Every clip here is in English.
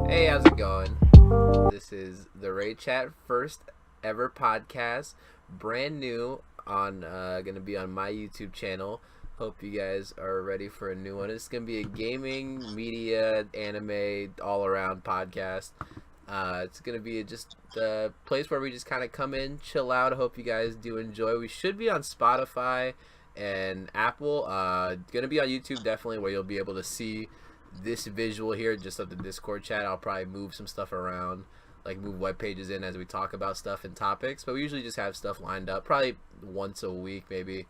Hey, how's it going? This is the Raid Chat first ever podcast, brand new on gonna be on my YouTube channel. Hope you guys are ready for a new one. It's gonna be a gaming, media, anime, all around podcast. It's gonna be just a place where we just kind of come in, chill out. I hope you guys do enjoy. We should be on Spotify and Apple. Gonna be on YouTube definitely, where you'll be able to see this visual here just of the Discord chat. I'll probably move some stuff around, like move web pages in as we talk about stuff and topics, but we usually just have stuff lined up probably once a week, maybe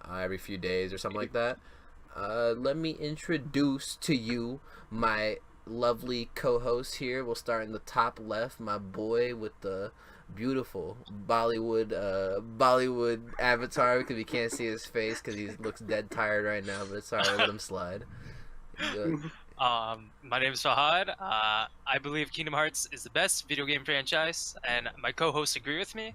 every few days or something like that. Let me introduce to you my lovely co-host here. We'll start in the top left, my boy with the beautiful Bollywood avatar, because we can't see his face because he looks dead tired right now, but it's alright, let him slide. Good. My name is Fahad. I believe Kingdom Hearts is the best video game franchise, and my co-hosts agree with me.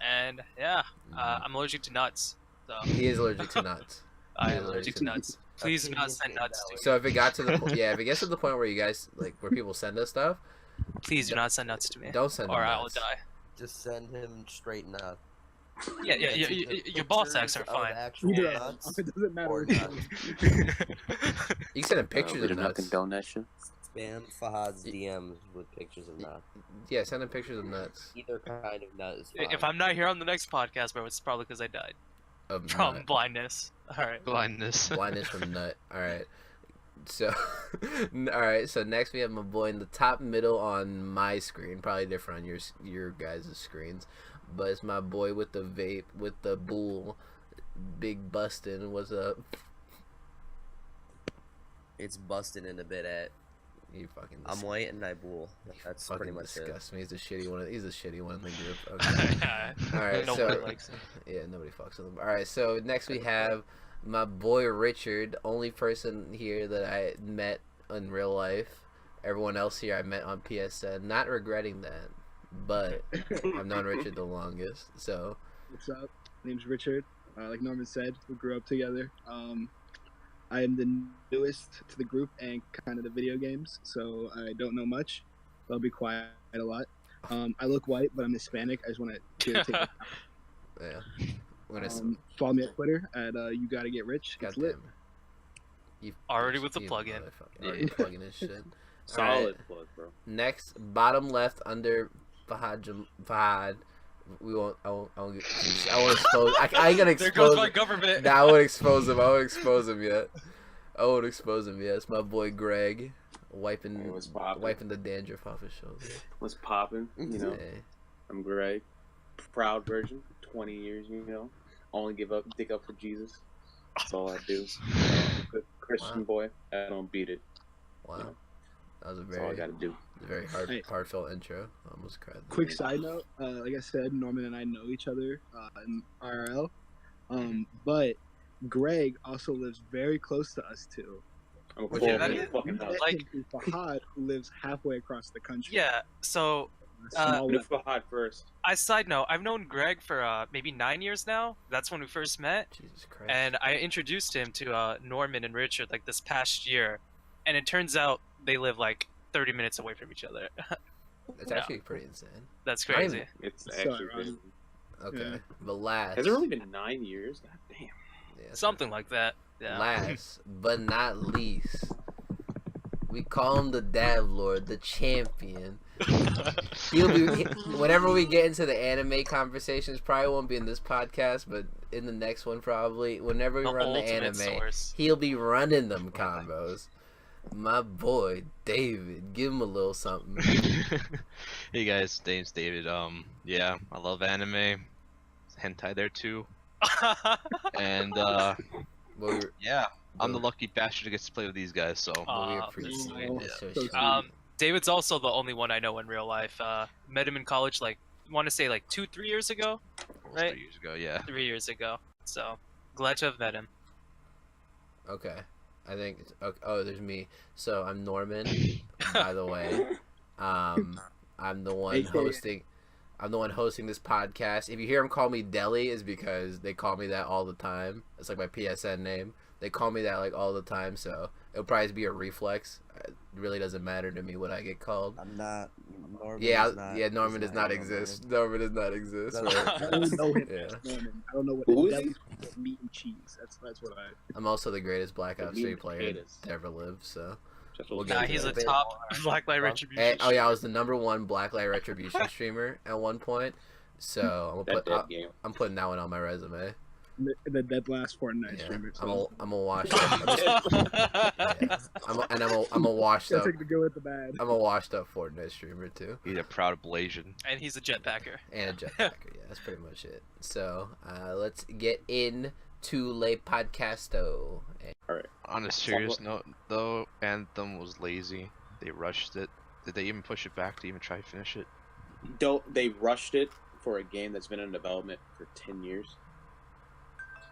And yeah, I'm allergic to nuts. So. He is allergic to nuts. I am allergic to nuts. Please do not send nuts to me. So if it got to the if it gets to the point where you guys where people send us stuff, please do not send nuts to me. Don't send or nuts. I will die. Just send him straight nuts. Yeah, your ball sacks are fine. Nuts it doesn't matter. or nuts. You can send him pictures of not nuts. condone that shit. Spam Fahad's DMs with pictures of nuts. Yeah, send him pictures of nuts. Either kind of nut is fine. If I'm not here on the next podcast, bro, it's probably because I died from Nut. blindness. All right, Blindness. Blindness from nut. All right. So, all right. So next we have my boy in the top middle on my screen. Probably different on your guys' screens, but it's my boy with the vape, with the bull, Big Bustin'. What's up? It's busting in a bit at. You fucking. I'm white and I bull. That's fucking pretty much disgusts me. He's the shitty one. He's the shitty one in the group. Okay. yeah. All right. Nobody So likes him. yeah, nobody fucks with him. All right. So next we have my boy Richard, only person here that I met in real life. Everyone else here I met on PSN. Not regretting that, but I've known Richard the longest. So What's up? My name's Richard. Like Norman said, we grew up together. I am the newest to the group and kind of the video games, so I don't know much. I'll be quiet a lot. I look white, but I'm Hispanic. I just want to take it. yeah, when it's Follow me at Twitter at you gotta get rich. It's lit. goddamn. You Already with the plug-in. Already plugging in shit. Solid plug, bro. Next, bottom left under Fahad. We won't. I won't expose. I ain't gonna expose. There goes my government. Nah, I won't expose him. I won't expose him yet. It's my boy Greg, wiping the dandruff off his shoulder. What's popping? You know, Hey. I'm Greg. Proud virgin. 20 years, you know. Only dig up for Jesus. That's all I do. Good Christian boy. I don't beat it. Wow, You know, that was a That's all I very, gotta do. very Hey. heartfelt intro. I almost cried. Quick side note, like I said, Norman and I know each other in IRL, but Greg also lives very close to us too. I'm a Which full is- man fucking Met house. Like- him through Fahad, who lives halfway across the country. Yeah. So Small Live for hot first. side note, I've known Greg for maybe 9 years now. That's when we first met. Jesus Christ. And I introduced him to Norman and Richard like this past year, and it turns out they live like 30 minutes away from each other. It's actually pretty insane. That's Not crazy. even- It's So actually ironic. crazy. Okay, Yeah. but last. Has it really been 9 years? God damn. Yeah, Something like that. Yeah. Last but not least, we call him the Dab Lord, the champion. He'll be whenever we get into the anime conversations. Probably won't be in this podcast, but in the next one probably. Whenever we The run the ultimate anime, source. he'll be running them combos. My boy David, give him a little something. Hey guys, name's David. Yeah, I love anime. Hentai there too. And Well, yeah, I'm the lucky bastard who gets to play with these guys. So Well, we Aw, appreciate oh, it. So so sweet. sweet. David's also the only one I know in real life. Met him in college, like, want to say like 2-3 years ago, almost right? 3 years ago, yeah. 3 years ago. So glad to have met him. Okay. I think it's, okay. Oh, there's me. So I'm Norman, by the way. I'm the one AKA. hosting. I'm the one hosting this podcast. If you hear them call me Deli, is because they call me that all the time. It's like my PSN name. They call me that like all the time, so it'll probably be a reflex. It really doesn't matter to me what I get called. I'm not. Norman Yeah, is not, yeah. Norman is does not Norman. exist. Norman does not exist. That's- Right? I don't know him Yeah. as Norman. I don't know what Who the is he? deli with meat and cheese. That's what I. I'm also the greatest Black The Ops meat 3 and player potatoes. to ever live. So. Just We'll those get Nah, into he's a that. top Blacklight Retribution. And, oh yeah, I was the #1 Blacklight Retribution streamer at one point. So that dead game. I'm putting that one on my resume. The dead last Fortnite Yeah. streamer. I'm a washed up. Yeah. I'm a washed Gotta up. take the good with the bad. I'm a washed up Fortnite streamer too, He's a proud Blasian. And he's a jetpacker. and a jetpacker. Yeah, that's pretty much it. So let's get into Le Podcasto. On a serious note, though, Anthem was lazy. They rushed it. Did they even push it back to even try to finish it? They rushed it for a game that's been in development for 10 years.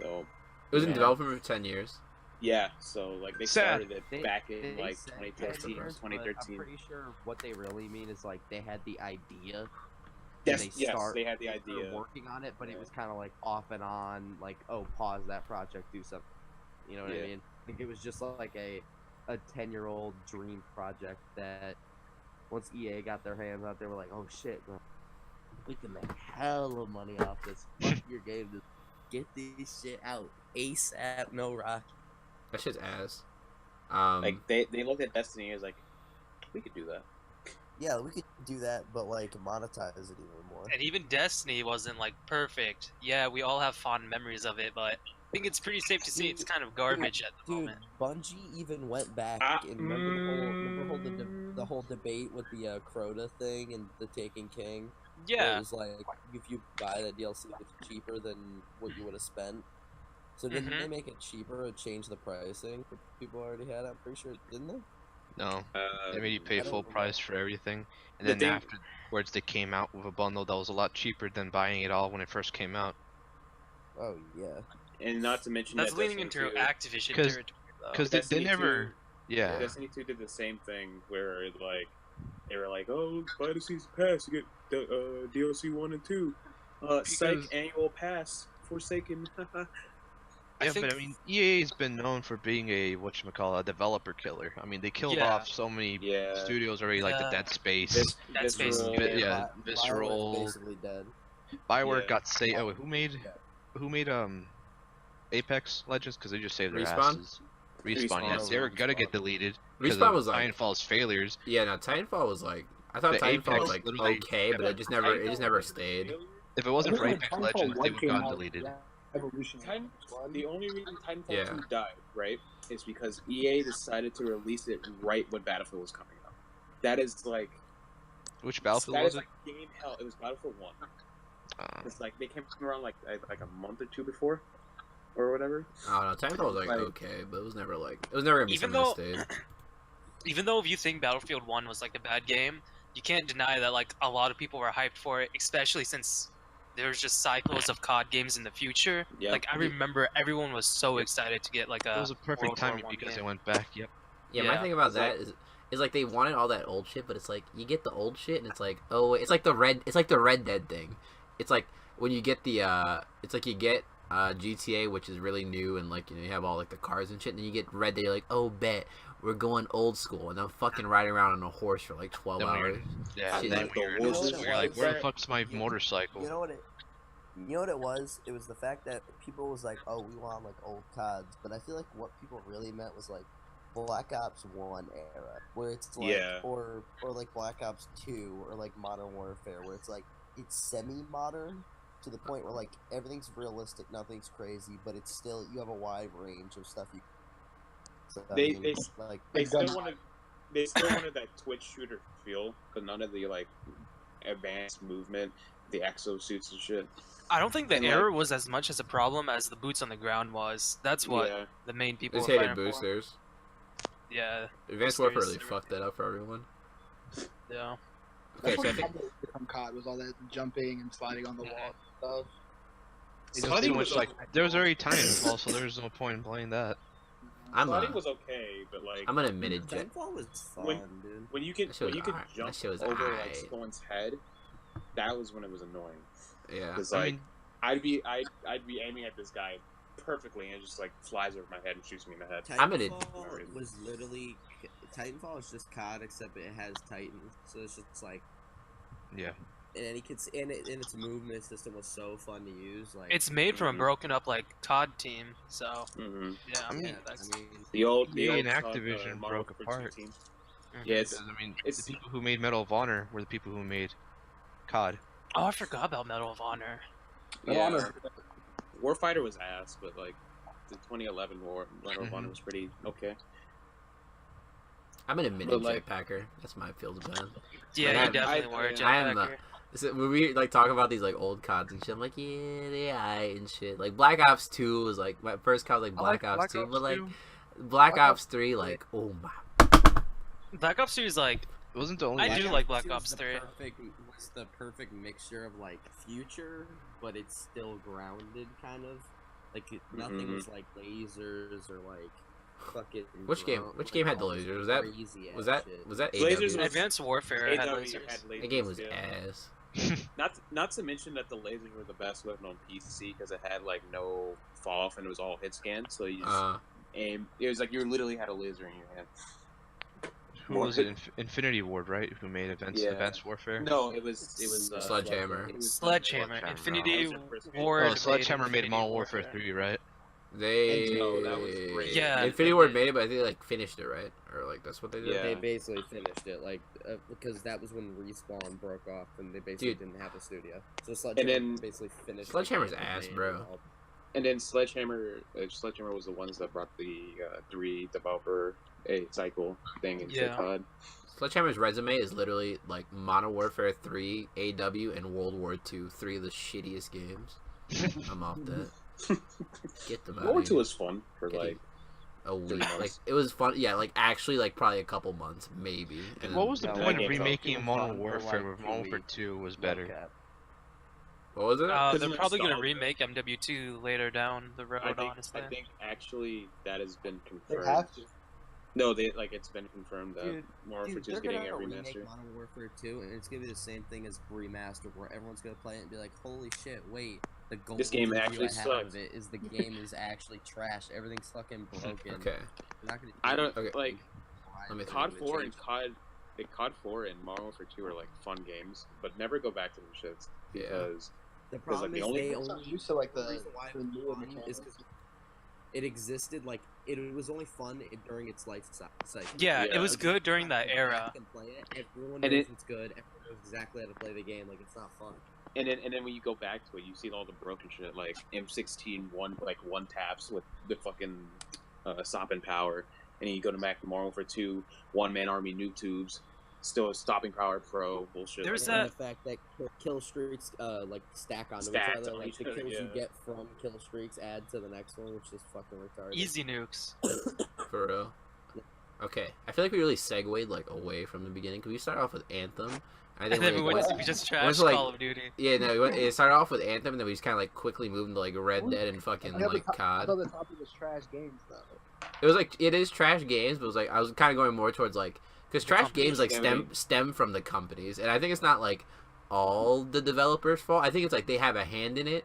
So It was in Yeah. development for 10 years. yeah, so like they Sad. started it back in like said 2013, 10 years, but 2013. I'm pretty sure what they really mean is like they had the idea. Yes, they yes, start- they had the were idea. working on it, but Yeah. it was kind of like off and on, like, oh, pause that project, do something. You know what Yeah. I mean? I think it was just like a 10-year-old dream project that once EA got their hands out, they were like, oh shit, bro, we can make hell of money off this. Fuck your game, just get this shit out ASAP, no rock. That shit's ass. Like they looked at Destiny and was like, we could do that. Yeah, we could do that, but like monetize it even more. And even Destiny wasn't like perfect. Yeah, we all have fond memories of it, but I think it's pretty safe to say it's kind of garbage at the Dude, moment. Bungie even went back and remember the whole debate with the Crota thing and the Taken King. Where Yeah, it was like if you buy the DLC, it's cheaper than what you would have spent. So didn't Mhm. they make it cheaper or change the pricing for people already had? I'm pretty sure, didn't they? No. They made you pay I don't full know. price for everything, and The then thing- afterwards they came out with a bundle that was a lot cheaper than buying it all when it first came out. Oh yeah. And not to mention that's that leaning Destiny into 2 Activision 'Cause- territory, though. Because they Destiny never, 2 yeah. Destiny 2 did the same thing where like they were like, oh, buy the season pass, you get the DLC 1 and 2. Psych Because- annual pass, Forsaken. Yeah, think- but I mean, EA's been known for being a a developer killer. I mean, they killed Yeah. off so many Yeah. studios already, like the Yeah. Dead Space. Dead Space. Visceral. Yeah, Bi- Visceral. Bioware's basically dead. Bioware Yeah. got saved. Oh, who made Apex Legends? Because they just saved their Respawn? asses. Respawn, Respawn. yes, they were gonna get Respawn. deleted. 'Cause Respawn of was like, Titanfall's failures. yeah, no, Titanfall was like, I thought The Titanfall Apex was like literally- okay, but it just never stayed. If it wasn't for When Apex Titanfall Legends, 1 they would came have gone out, deleted. Evolution. The only reason Titanfall Yeah. 2 died, right, is because EA decided to release it right when Battlefield was coming out. That is like Which Battlefield that was is it? like game hell. It was Battlefield 1. Uh, It's like they came around like a month or two before, or whatever. I don't know. Titanfall was like Like- okay, but it was never gonna be Even something that stayed. Even though if you think Battlefield 1 was like a bad game, you can't deny that like a lot of people were hyped for it, especially since there's just cycles of COD games in the future. Yeah. Like I remember everyone was so excited to get like it a was a perfect World War timing I because game. they went back. Yep. Yeah, my Yeah. thing about It's that like- is like they wanted all that old shit, but it's like you get the old shit and it's like, oh, it's like the Red Dead thing. It's like when you get the it's like you get GTA, which is really new and like, you know, you have all like the cars and shit, and then you get Red Dead, you're like, oh, bet we're going old school, and I'm fucking riding around on a horse for like 12 Then when hours. you're- Yeah, Shit, then like when you're in the high horses school, you're like, was where the there- fuck's my motorcycle? You know what it was? It was the fact that people was like, oh, we want like old CODs, but I feel like what people really meant was like Black Ops 1 era, where it's like, Yeah. or like Black Ops 2 or like Modern Warfare, where it's like it's semi-modern to the point where like everything's realistic, nothing's crazy, but it's still, you have a wide range of stuff you. So, I They- mean, they- like They still wanted that Twitch shooter feel, but none of the like advanced movement. the exosuits and shit. I don't think the And, error was as much as a problem as the boots on the ground was. That's what Yeah. the main people Just were hated fighting for. boosters. Yeah, Advanced Warfare boosters. really fucked that up for everyone. yeah. Okay, That's so I what think become COD was all that jumping and sliding on the wall and stuff. It was Sliding too was much like there was already Titanfall, so there was no point in playing that. Sliding was okay, but like I'm gonna admit it. Titanfall was fun, When- dude. when you could That shit was jump alright. That shit was over like alright. someone's head, that was when it was annoying. Yeah. Because I like mean, I'd be aiming at this guy perfectly, and it just like flies over my head and shoots me in the head. I'm gonna- Titanfall was literally Titanfall is just COD except it has Titans, so it's just like yeah. and its movement system was so fun to use. Like It's made from a Mhm. broken up like COD team, so Mm-hmm. yeah. I mean, yeah, that's I mean, The old EA and COD, Activision Modern broke Warfare 2 apart. team. Mhm. Yeah, it's I mean, it's- the people who made Medal of Honor were the people who made COD. Oh, I forgot about Medal of Honor. yeah. Warfighter was ass, but like the 2011 Medal of Honor Mhm. was pretty okay. I'm an admitted But, like- jetpacker. That's my field of plan. Yeah, Like, you I'm- definitely were a I am, jetpacker. So when we like talk about these like old CODs and shit, I'm like, yeah, they aight and shit. Like Black Ops 2 was like my first COD, was like Black Ops 2, but like Black Ops 3, like oh my. Black Ops 3 is like It wasn't the only. I one. do like Black Ops 3. Was the perfect mixture of like future, but it's still grounded, kind of. Like nothing Mhm. was like lasers or like fucking. Which game had the lasers? Was that Lasers AW? was- Advanced Warfare had AW lasers. had lasers, That game was yeah. ass. Not to mention that the lasers were the best weapon on PC because it had like no fall off and it was all hit scan, so you just aim. It was like you literally had a laser in your hand. Who was it? Infinity Ward, right? Who made Yeah. Advanced Warfare? No, it was Sledgehammer. it was- Sledgehammer, Sledgehammer. Infinity That was the first Ward. Oh, Sledgehammer made Infinity Modern Warfare 3, right? They No, that was great. Yeah, Infinity they Ward did. made it, but I think they like finished it, right? Or like that's what they did. Yeah. They basically finished it, like because that was when Respawn broke off, and they basically Dude. didn't have a studio. So Sledgehammer then- basically finished. Sledgehammer's the game ass, and they bro. all- And then Sledgehammer was the ones that brought the 3 developer cycle thing into Yeah. COD. Sledgehammer's resume is literally like Modern Warfare 3, AW, and World War 2, 3 of the shittiest games. I'm off that. Get them out. World War of 2 here. was fun for Get like A week. 3 months. Like it was fun. Yeah, like actually, like probably a couple months, maybe. And What was the No, point that of game's remaking fun Modern for, Warfare like, when 2 Modern Warfare weeks. 2 was No better? cap. What was it? Because They're of probably gonna nostalgia. remake MW2 later down the road. I Honestly, think actually that has been They confirmed. have to. No, it's been confirmed that Dude, Modern Warfare 2 they're is getting gonna a remake remaster. Modern Warfare 2, and it's gonna be the same thing as remastered, where everyone's gonna play it and be like, "Holy shit! Wait, the goal game review actually I have sucks." of it is the game is actually trash. Everything's fucking broken. Okay. We're not gonna I don't Okay. like Let me COD Change. 4 and COD 4 and Modern Warfare 2 are like fun games, but never go back to them shits Yeah. because The Because, like, problem the is only- they I'm not only used to like the the reason why it the was newer fun is mechanics. because it existed like it was only fun during its life cycle. yeah, it Yeah. was good during that Go era. back and play it, everyone And knows it- it's good. Everyone knows exactly how to play the game. Like it's not fun. and then when you go back to it, you see all the broken shit like M16 one taps with the fucking stopping power, and then you go to Modern Warfare 2 one-man army noob tubes, still a stopping power pro bullshit. There's like And the fact that kill streaks like stack onto Stacked each other, on like each the other, kills you yeah. get from kill streaks add to the next one, which is fucking retarded. Easy nukes. For real. Okay, I feel like we really segued like away from the beginning. Can we start off with Anthem? I And then like, we just went trashed to, like- Call of Duty. yeah, no, it started off with Anthem, and then we just kind of like quickly moved into like Red Dead and fucking I thought like I COD. thought the topic was trash games though. It was like it is trash games, but it was like I was kind of going more towards like because trash games like stem from the companies, and I think it's not like all the developers' fault. I think it's like they have a hand in it,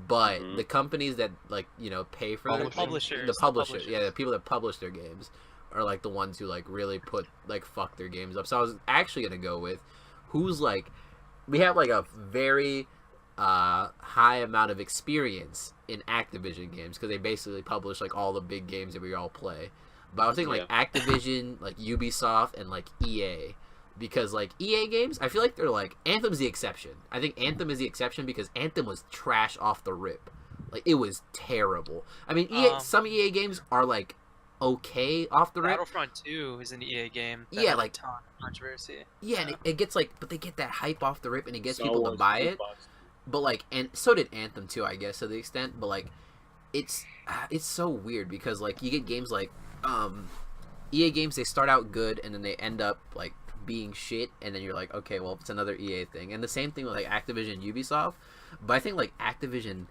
but Mhm. the companies that like pay for their Publishers. the publishers, yeah, the people that publish their games are like the ones who like really put like fuck their games up. So I was actually gonna go with who's like we have like a very high amount of experience in Activision games because they basically publish like all the big games that we all play. But I was thinking like Activision, like Ubisoft, and like EA, because like EA games, I feel like they're like Anthem's the exception. I think Anthem is the exception because Anthem was trash off the rip, like it was terrible. I mean, EA, some EA games are like okay off the rip. Battlefront 2 is an EA game. That Yeah, had like- a ton of controversy. Yeah, and it gets like, but they get that hype off the rip, and it gets Star people to Wars buy loot it. box. But like, and so did Anthem too, I guess, to the extent. But like, it's so weird because like you get games like EA games, they start out good and then they end up like being shit, and then you're like, okay, well, it's another EA thing. And the same thing with like Activision and Ubisoft. But I think like Activision,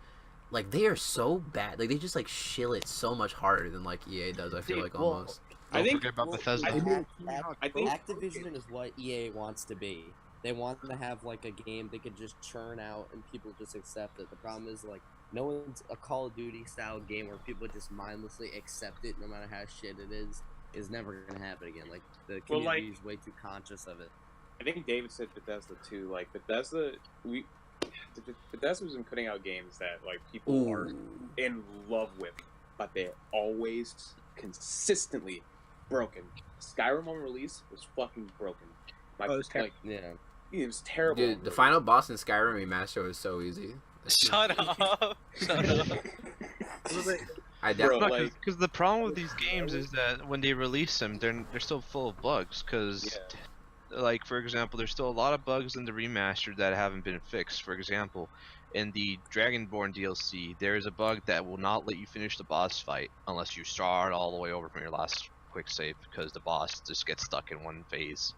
like they are so bad, like they just like shill it so much harder than like EA does. I feel like almost. I Don't think forget about Bethesda. I think Activision is what EA wants to be. They want to have like a game they could just churn out and people just accept it. The problem is like no one's a Call of Duty style game where people just mindlessly accept it no matter how shit it is never gonna happen again. Like the community is way too conscious of it. I think David said Bethesda too. Like Bethesda was putting out games that like people are in love with, but they're always consistently broken. Skyrim on release was fucking broken. Like, Oh, it's like Yeah. it was terrible. Dude, the final boss in Skyrim remaster was so easy. Shut up. Shut up. I Bro, definitely. like- Because the problem with these games is that when they release them, they're still full of bugs. Because, like for example, there's still a lot of bugs in the remaster that haven't been fixed. For example, in the Dragonborn DLC, there is a bug that will not let you finish the boss fight unless you start all the way over from your last quick save, because the boss just gets stuck in one phase.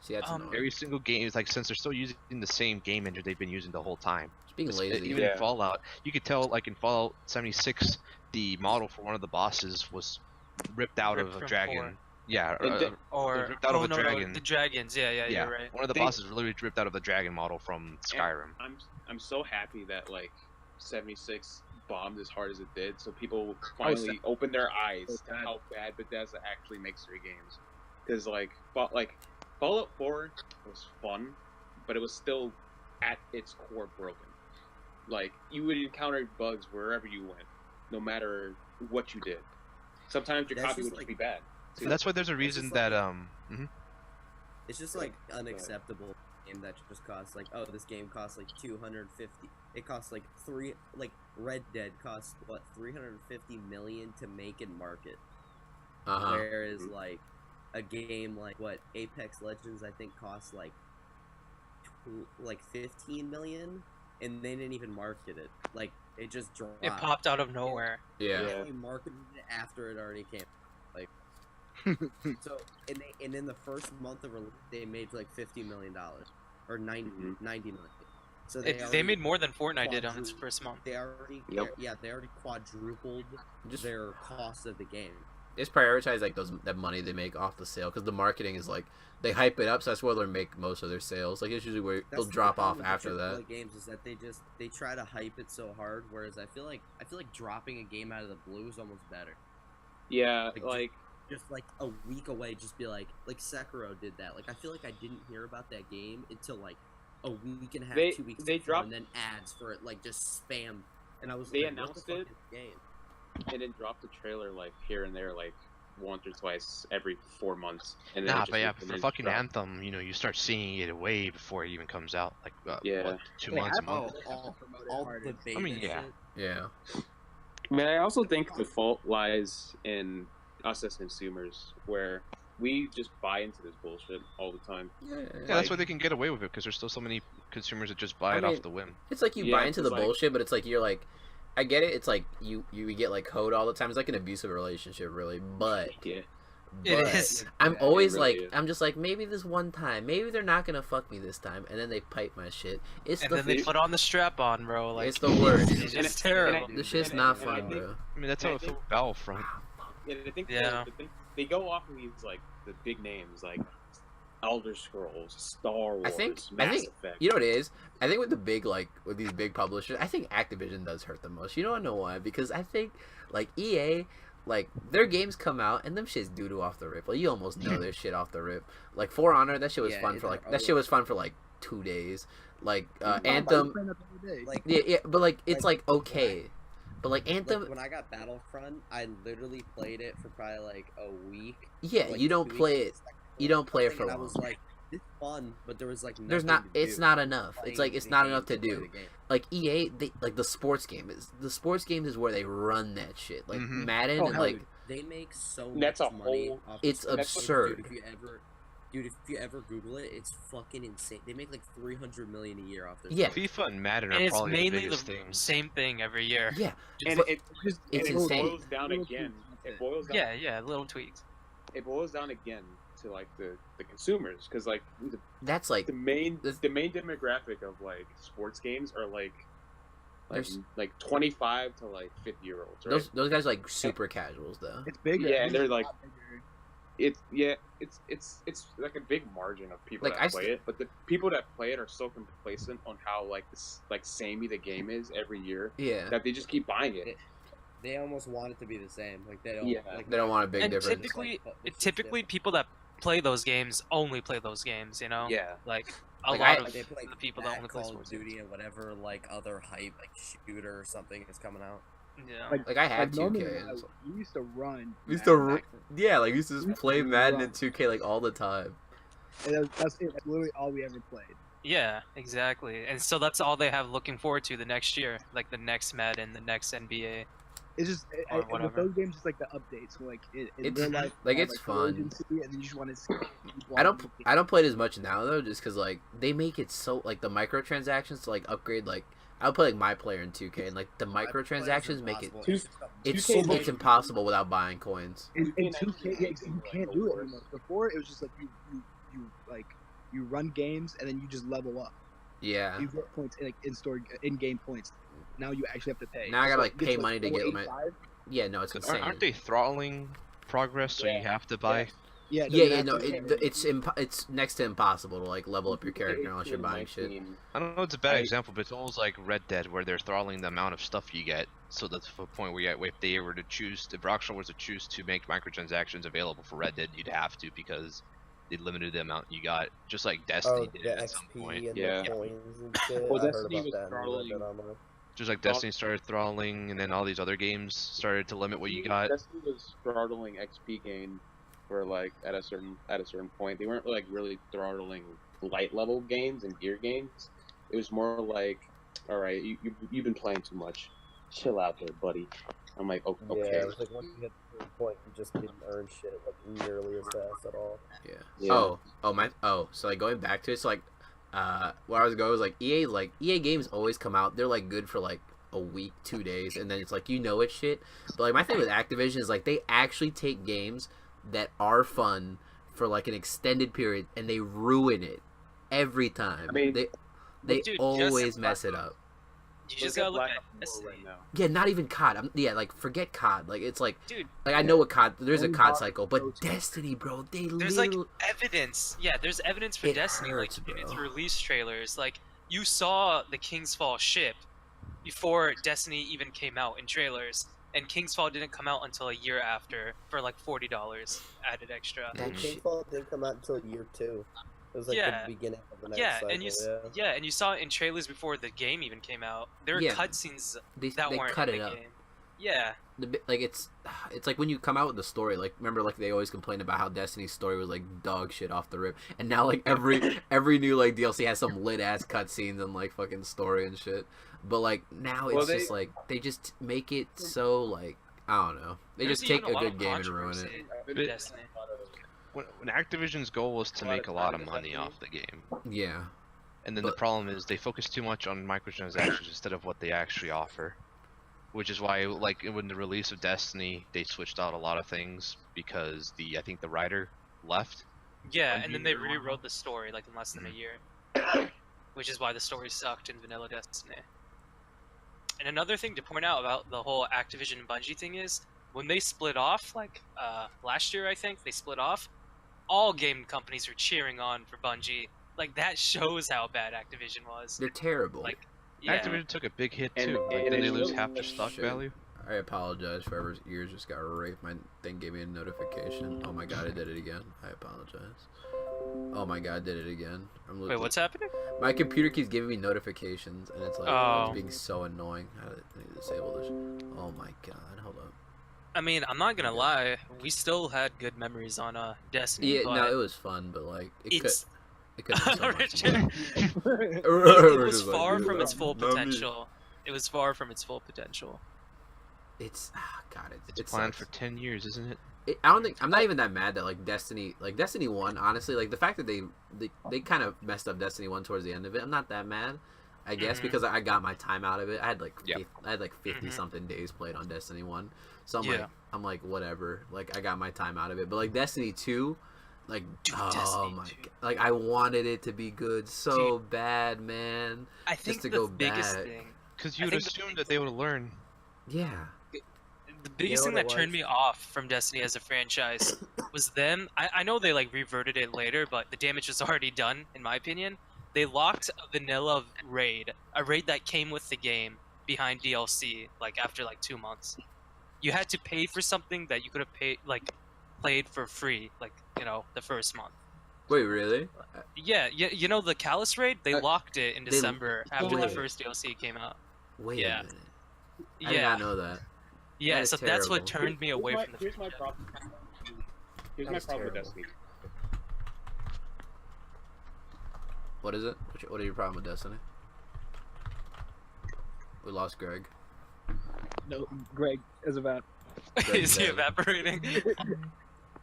See, that's annoying. Every single game is like, since they're still using the same game engine they've been using the whole time. Just being It's- lazy. Even Yeah. in Fallout, you could tell, like in Fallout 76, the model for one of the bosses was ripped out Ripped of a from dragon. 4. Yeah, And the- Or ripped out of a no, dragon. the dragons. Yeah, yeah. you're right. One of the They- bosses literally ripped out of the dragon model from Skyrim. I'm so happy that like 76 bombed as hard as it did, so people finally opened their eyes So to sad. how bad Bethesda actually makes their games. Because like Fallout 4 was fun, but it was still at its core broken. Like you would encounter bugs wherever you went, no matter what you did. Sometimes your That's copy just would like- be bad. too. That's why there's a reason just that like- It's just like unacceptable game that just costs like, oh, this game costs like 250. It costs like Red Dead costs what, 350 million to make and market. Whereas like a game like what Apex Legends I think costs like 15 million, and they didn't even market it. Like it just dropped. It popped out of nowhere. Yeah. Yeah. They marketed it after it already came. Like so, and in the first month of release, they made like $50 million or 90 million. So They made more than Fortnite did on its first month. They already they already quadrupled Just their cost of the game. just prioritize like that money they make off the sale, because the marketing is like they hype it up, so that's where they make most of their sales. Like it's usually where they'll the drop off problem with after AAA that. games is that they try to hype it so hard, whereas I feel like dropping a game out of the blue is almost better. Yeah, Like, like Just like a week away, just be like Sekiro did that. Like I feel like I didn't hear about that game until like a week and a half, 2 weeks. They before, dropped- and then ads for it like just spam, and I was They like, announced what the fuck it. is this game? and then drop the trailer like here and there, like once or twice every 4 months. And then Nah, it just- but yeah, and for then fucking drop. Anthem, you start seeing it way before it even comes out. Like, Yeah. what, 2 They months, a have month? All the beta I mean, yeah. shit. Yeah. I mean, I also think the fault lies in us as consumers, where we just buy into this bullshit all the time. Yeah, that's why they can get away with it, because there's still so many consumers that just buy I it mean, off the whim. It's like you Yeah, buy into the it's like- bullshit, but it's like you're like, I get it. It's like you get like hoed all the time. It's like an abusive relationship, really. But Yeah. It but is. I'm Yeah, always it really like, is. I'm just like, maybe this one time, maybe they're not gonna fuck me this time, and then they pipe my shit. It's And the then they put on the strap on, bro. Like It's the worst. It's just terrible. this shit's and not and I fun, think- bro. I mean, that's how I it think- felt Battlefront. And I think Yeah. they go off of these like the big names like Elder Scrolls, Star Wars, I think Mass Effect. you know what it is. I think with the big with these big publishers, I think Activision does hurt the most. You don't know why? Because I think like EA, like their games come out and them shit's doo doo off the rip. Like you almost know their shit off the rip. Like For Honor, that shit was Yeah, fun it's for like like, that oh, shit was fun for like 2 days. Like Like, Anthem, Like, yeah, but like it's like okay, but like Anthem, like when I got Battlefront, I literally played it for probably like a week. yeah, like, you don't 2 play it. weeks, like, You don't play it and for I long. was like, it's fun, but there was like There's not. nothing to It's do. not enough. It's Playing like it's the not game enough to play do. the game. Like EA, they like the sports games is where they run that shit. Like Mhm. Madden Oh, and hell like yeah. They make so That's much a money whole- off It's this. absurd. Dude, if you ever Google it, it's fucking insane. They make like 300 million a year off this. Yeah. FIFA and Madden And are it's probably the mainly the biggest things. same thing every year. Yeah, And but it it's insane. boils down again. It boils down. Yeah, little tweaks. It boils down again to like the consumers, because like that's like the main demographic of like sports games are like There's- 25 to like 50-year-olds, right? those guys are, like super casuals though. It's bigger. Yeah, It's they're a like- lot bigger. It's like a big margin of people Like, that play it, but the people that play it are so complacent on how like this like samey the game is every year Yeah, that they just keep buying it. They almost want it to be the same. Like they don't. Yeah. Like, they don't want a big And difference. typically people that play those games only play those games, you know? Yeah, Like a Like, lot I- of they play the people that that only play Call of sports Duty games. and whatever like other hype like shooter or something is coming out. Yeah. Like I had Like normally, 2K. And it's- we used to run. we used to, Madden back yeah, like we used to just used play to Madden run. and 2K like all the time. then. And that's it. That's literally all we ever played. Yeah, exactly. And so that's all they have looking forward to the next year, like the next Madden, the next NBA. It's just Or with whatever. those games, it's like the updates. Like in It's- real life, like, you have, it's full fun. urgency, and then you just want to. I don't play it as much now though, just because like they make it so like the microtransactions to like upgrade like I'll play like my player in 2K and like the microtransactions make it it's 2K impossible without buying coins. In 2K, you can't do it anymore. Before it was just like you like you run games and then you just level up. Yeah. You get points like in game points. Now you actually have to pay. Now I gotta, So like, it gets pay money to get my- 485. Yeah, no, it's 'Cause insane. aren't they throttling progress, so you have to buy? Yeah, Yeah, you yeah, have no, to- it's next to impossible to like level up your character unless you're buying shit. I don't know, it's a bad example, but it's almost like Red Dead, where they're throttling the amount of stuff you get. So that's the point where if they were to choose, if Rockstar was to choose to make microtransactions available for Red Dead, you'd have to, because they limited the amount you got, just like Destiny did the at some XP point. and Yeah. the coins and shit. Well, I heard Destiny about was that in throttling- Red Dead Online. Just like Destiny started throttling, and then all these other games started to limit what you got. Destiny was throttling XP gain for like at a certain point. They weren't like really throttling light level gains and gear gains. It was more like, all right, you've been playing too much. Chill out there, buddy. I'm like, okay. Yeah, it was like once you hit a point, you just didn't earn shit like nearly as fast at all. Yeah. Yeah. So like going back to it, so like where I was going was like EA games always come out. They're like good for like a week, 2 days, and then it's like it's shit. But like my thing with Activision is like they actually take games that are fun for like an extended period and they ruin it every time. I mean- they Dude, always just- mess it up. You just gotta look at Destiny. right now. Yeah, not even COD. Like forget COD. Like it's like Dude, I know what COD. There's a Only COD COD cycle, but goes- Destiny, bro, they there's like literally evidence. Yeah, there's evidence for It Destiny, hurts, like in its bro. release trailers. Like you saw the King's Fall ship before Destiny even came out in trailers, and King's Fall didn't come out until a year after for like $40 added extra. That And shit- Kingfall didn't come out until year 2. It was like Yeah. the beginning of the next Yeah, cycle. and and you saw it in trailers before the game even came out. There were Yeah. cutscenes they that weren't cut in it the up. game. Yeah, Like it's like when you come out with the story, like remember like they always complained about how Destiny's story was like dog shit off the rip, and now like every new like DLC has some lit ass cutscenes and like fucking story and shit. But like now it's Well, just like they just make it so like I don't know. They There's just take even a lot good of game and ruin it. controversy with But- Destiny. When Activision's goal was to make a lot of money off the game, Yeah, and then the But- problem is they focus too much on microtransactions instead of what they actually offer. Which is why, like, when the release of Destiny, they switched out a lot of things because I think the writer left. Yeah, One and then they year. rewrote the story like in less than a year, which is why the story sucked in vanilla Destiny. And another thing to point out about the whole Activision and Bungie thing is when they split off, like last year I think they split off, all game companies were cheering on for Bungie. Like that shows how bad Activision was. they're terrible. Like, yeah, Activision took a big hit And- too. Like, and then they it lose shows half their that stock shit. value. I apologize for whoever's ears just got raped. My thing gave me a notification. Oh my god, I did it again. I apologize. Oh my god, I did it again. wait, what's happening? My computer keeps giving me notifications, and it's like Oh. it's being so annoying. How do I need to disable this? Oh my god, hold up. I mean, I'm not gonna lie, we still had good memories on Destiny. Yeah, but no, it was fun, but like it could it's it could have been so much Richard, more. it was Just like, far dude, from its full not me. potential. It was far from its full potential. it's God, It's planned for 10 years, isn't it? I don't think I'm not even that mad that like Destiny 1, honestly, like the fact that they kind of messed up Destiny 1 towards the end of it. I'm not that mad, I guess, because I got my time out of it. I had like 50 something days played on Destiny 1. So I'm like whatever. Like I got my time out of it. But like Destiny 2, like God, like I wanted it to be good so bad, man. I think just to the go biggest back. thing, Because you'd assume that they would learn. Yeah. the biggest thing that turned me off from Destiny as a franchise was them. I know they like reverted it later, but the damage was already done, in my opinion. They locked a vanilla raid, a raid that came with the game, behind DLC, like after like 2 months. You had to pay for something that you could have played for free, like, you know, the first month. Wait, really? Yeah, you know the Callus raid? They locked it in December after the first DLC came out. Wait a minute. I Yeah. did not know that. Yeah, That is so that's what terrible. turned me away from the Here's my franchise. problem. Here's my That's problem with terrible. Destiny. What is it? What are your problem with Destiny? We lost Greg. No, Greg is about. Is he dead. evaporating?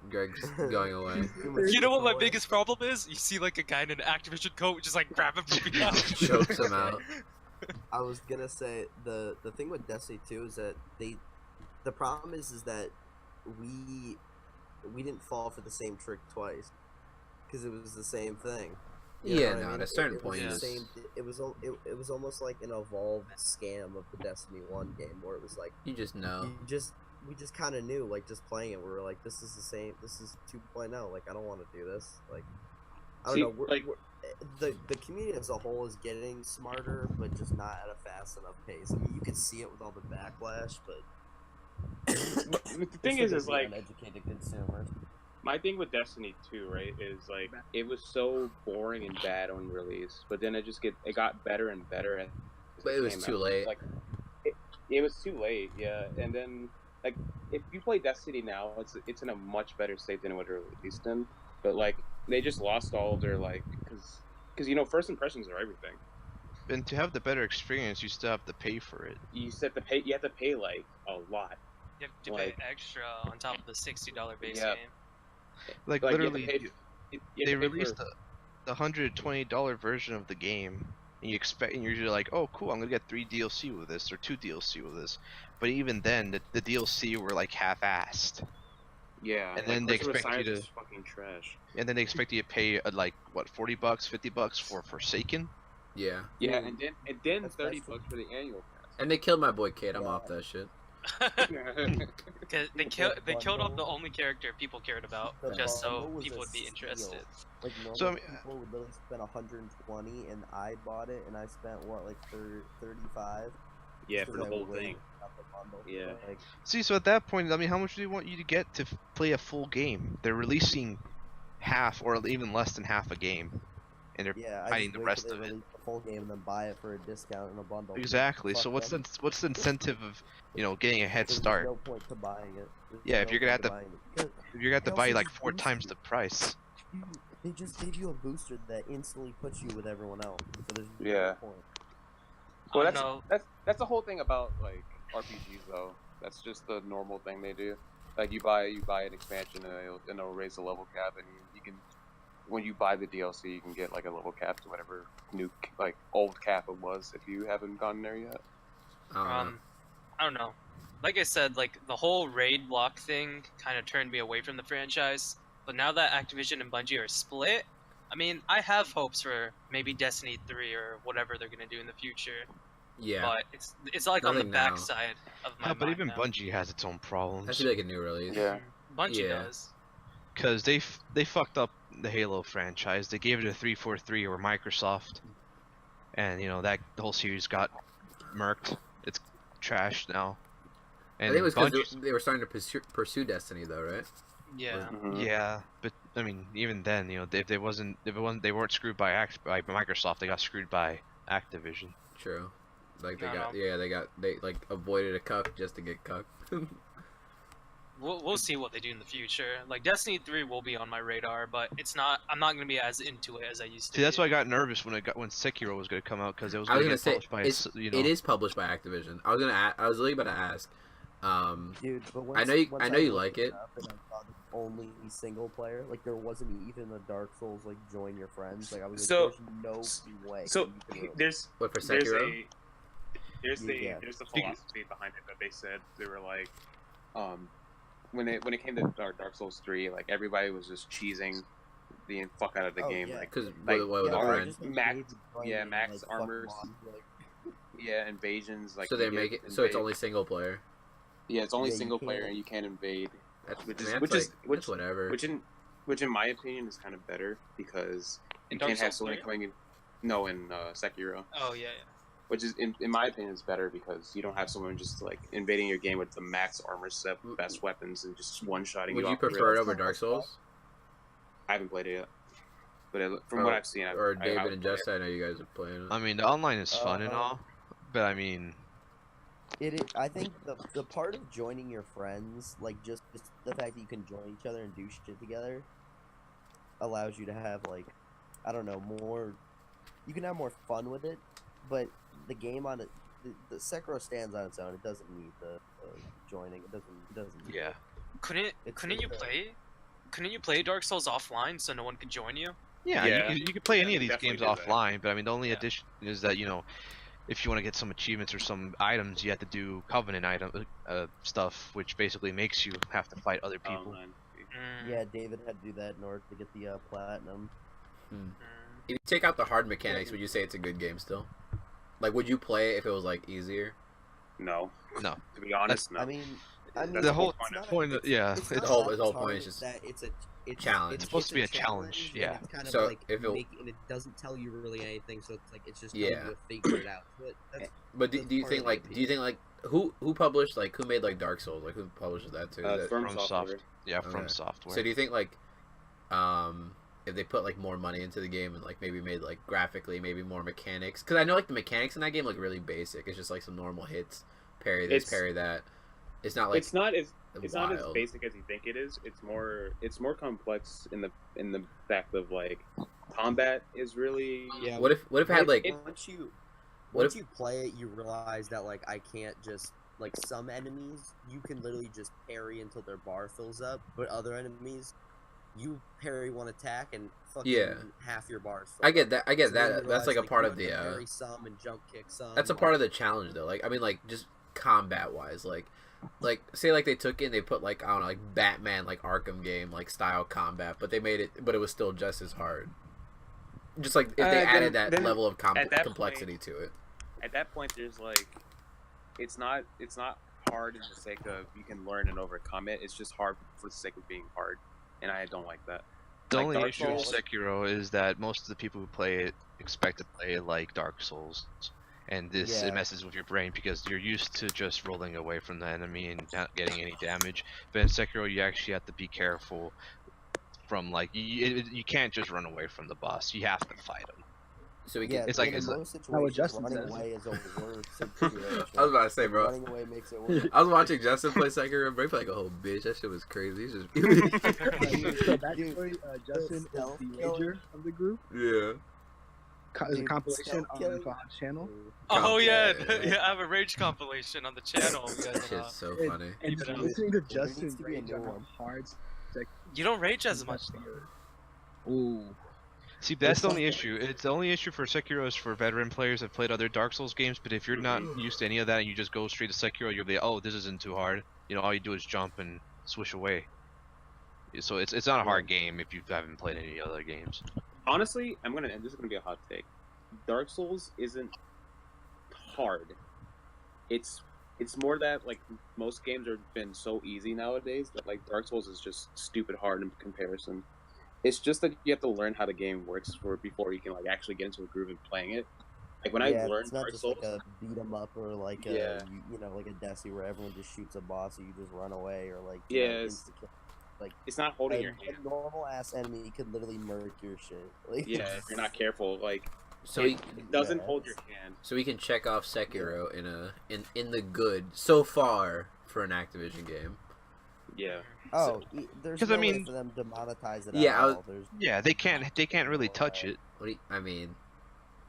Greg's going away. You know what my biggest problem is? You see like a guy in an Activision coat, just like grab him from behind. Chokes him out. I was gonna say the thing with Destiny 2 is that the problem is that we didn't fall for the same trick twice because it was the same thing. You know Yeah, what I no, mean? at a certain It point, was the yes. same. It was almost like an evolved scam of the Destiny 1 game where it was like You just know. we just kind of knew, like, just playing it, we were like, this is the same, this is 2.0, like, I don't want to do this, like, I don't know, the community as a whole is getting smarter, but just not at a fast enough pace. I mean, you can see it with all the backlash, but The thing is like, uneducated consumers. my thing with Destiny 2, right, is like it was so boring and bad on release, but then it got better and better. As But it was came too out. late. Like it was too late, yeah. And then like if you play Destiny now, it's in a much better state than it would released in. But like they just lost all of their like because you know first impressions are everything. And to have the better experience, you still have to pay for it. You have to pay like a lot. You have to pay extra on top of the $60 base Yeah. game. Like you have to literally, pay- you have they to pay released for- the $120 version of the game, and you're usually like, oh cool, I'm gonna get 3 DLC with this or 2 DLC with this. But even then, the DLC were like half-assed, Yeah, and then they Curse of expect you Osiris to- is fucking trash. and then they expect you to pay like what, $40, $50 for Forsaken. Yeah. Yeah, and then That's $30 best. for the annual And they killed my boy Kid. I'm off that shit. pass. Because they killed off the only character people cared about, The just so bundle was people a would be steal. interested. Like, normal So, I mean- people would literally spend 120, and I bought it, and I spent, what, like, 35? Yeah, Just for the 'cause I whole waited thing. out the bundle. Yeah. Like, See, so at that point, I mean, how much do they want you to get to play a full game? They're releasing half or even less than half a game, and they're yeah, I hiding just the wait rest till they of it. release the full game and then buy it for a discount in a bundle. Exactly. Fuck So what's them. the incentive of, you know, getting a head There's start? no point to buying it. There's Yeah, if no you're gonna point have buying it. Because You're gonna have to They buy also like just 4 times boosted the price. they just gave you a booster that instantly puts you with everyone else. So there's Yeah. no point. Well, I don't that's the whole thing about like RPGs though. That's just the normal thing they do. Like you buy an expansion and it'll raise the level cap, and you can when you buy the DLC you can get like a level cap to whatever new like old cap it was if you haven't gotten there yet. I don't know. Like I said, like the whole raid block thing kind of turned me away from the franchise. But now that Activision and Bungie are split, I mean, I have hopes for maybe Destiny 3 or whatever they're gonna do in the future. Yeah. But it's like on the Nothing now. backside of my Yeah, but mind even now. Bungie has its own That problems should be like a new release. Yeah. Bungie Yeah. does. because they fucked up the Halo franchise. They gave it a 343 or Microsoft, and you know that the whole series got murked. It's trash now. I And think it was because Bungie's- they were starting to pursue Destiny, though, right? Yeah. yeah, but I mean, even then, you know, if they weren't screwed by by Microsoft, they got screwed by Activision. True. Like No. they like avoided a cuck just to get cucked. We'll see what they do in the future. Like Destiny 3 will be on my radar, but I'm not gonna be as into it as I used to. See, that's be. why I got nervous when Sekiro was going to come out because it was I was going gonna to say get published by it's, you know. it is published by Activision. I was literally about to ask, Dude, but I know you. once I know you looked like it. up and I saw that only single player. Like there wasn't even a Dark Souls like join your friends. Like I was So- like, there's no way. So you can really- there's What for there's Sekiro? a there's the Yeah. there's the philosophy behind it that they said they were like, when it came to Dark Souls 3, like everybody was just cheesing the fuck out of the Oh, game, yeah. like Because like, what with yeah, a our- or friend? just, like, Max- David yeah, Bryan, max like, fuck armors. him on, like, yeah, invasions, like So they you make get it. So it's invade- only single player. yeah, it's only Yeah, you single can't- player and you can't invade, That's, which I is mean, which that's is like, which that's whatever. which in my opinion is kind of better because In you Dark can't have Souls someone 3? coming in. No, in Sekiro. Oh yeah, Which is, in my opinion, is better because you don't have someone just like invading your game with the max armor set, best weapons, and just one-shotting Would you you off the prefer it rip. over Dark Souls? I haven't played it yet, but from what I've seen, Or I David would and play it. Justin, I know you guys are playing it. I mean, the online is fun and all, but I mean, I think the part of joining your friends, like just the fact that you can join each other and do shit together, allows you to have like, I don't know, more. You can have more fun with it, but the game on it, the Sekiro stands on its own. It doesn't need the joining. It doesn't. Need yeah. it. Couldn't It's couldn't you just, play? Couldn't you play Dark Souls offline so no one could join you? Yeah, Yeah. you can play any Yeah, of these definitely games do that. offline, but I mean, the only Yeah. addition is that, you know, if you want to get some achievements or some items, you have to do Covenant item stuff, which basically makes you have to fight other Oh, people. man. Yeah, David had to do that in order to get the platinum. If you take out the hard mechanics, would you say it's a good game still? Like, would you play it if it was like easier? No, No. to be honest, no. I mean, That's the the whole point of it. point, yeah, It's it's not whole- that his whole it's point hard, is it's just that it's challenge. It's supposed to be a challenge, and yeah. It's kind of So like if it- and it doesn't tell you really anything, so it's like it's just Yeah. telling you to figure it out. So that's But do That's you part think of the like who published like who made like Dark Souls, like who publishes that too? Is that- From From Software. Soft. Yeah, from Okay. software. So do you think like if they put like more money into the game and like maybe made like graphically maybe more mechanics, because I know like the mechanics in that game look really basic. It's just like some normal hits, parry this, It's- parry that. It's not like It's not as wild. basic as you think it is. It's more complex in the fact of like combat is really What if it had like once you what once if- you play it, you realize that like I can't just like some enemies you can literally just parry until their bar fills up, but other enemies you parry one attack and fucking Yeah. half your bars. I get that. I get So then you that. That's like realize, a part you of the. have to parry some and jump kick some. That's a part of the challenge though. Like I mean, like just combat wise, like say like they took in they put like I don't know like Batman like Arkham game like style combat, but they made it, but it was still just as hard. Just like if they then- added that then level of at that complexity to it. at that point there's like it's not hard in the sake of you can learn and overcome it. It's just hard for the sake of being hard, and I don't like that. The Like only Dark issue with Souls- Sekiro is that most of the people who play it expect to play it like Dark Souls, and this Yeah. it messes with your brain because you're used to just rolling away from the enemy and not getting any damage. But in Sekiro, you actually have to be careful from like you can't just run away from the boss. You have to fight him. So we Yeah, can. It's like- in it's like- most Not what situations, Justin running says. away is a worse situation. I was about to say, bro. Running away makes it worse. I was watching Justin play Sekiro, bro. He played like a whole bitch. That shit was crazy. He's just So backstory, Justin is stealth the killer. rager of the group. yeah. There's a Dude, compilation stealth on killing. Fahad's channel. Oh yeah, Yeah. yeah, I have a rage compilation on the channel. You That guys, shit's so And- funny. And Keep it up. listening to needs Justin to be a rage new on how one. hard. you don't rage as much though. Ooh. See, that's the only issue. It's the only issue for Sekiro is for veteran players that played other Dark Souls games. But if you're not used to any of that and you just go straight to Sekiro, you'll be like, oh, this isn't too hard. You know, all you do is jump and swish away. So it's not a hard game if you haven't played any other games. Honestly, this is gonna be a hot take. Dark Souls isn't hard. It's more that like most games have been so easy nowadays that like Dark Souls is just stupid hard in comparison. It's just that you have to learn how the game works before you can like actually get into a groove of playing it. Like when I learned it's not Dark just Souls, like a beat 'em up or like Yeah. a you know like a Desi where everyone just shoots a boss and you just run away or like Yes. insta-kill. it's not holding A, your hand. a normal ass enemy could literally murk your shit. Like, Yeah, if you're not careful, like So we it doesn't Yeah. hold your hand. so we can check off Sekiro in the good so far for an Activision game. Yeah. Oh, there's 'cause no I way mean- for them to monetize it Yeah, at I was- all. There's Yeah, they can't really touch it. What do you, I mean?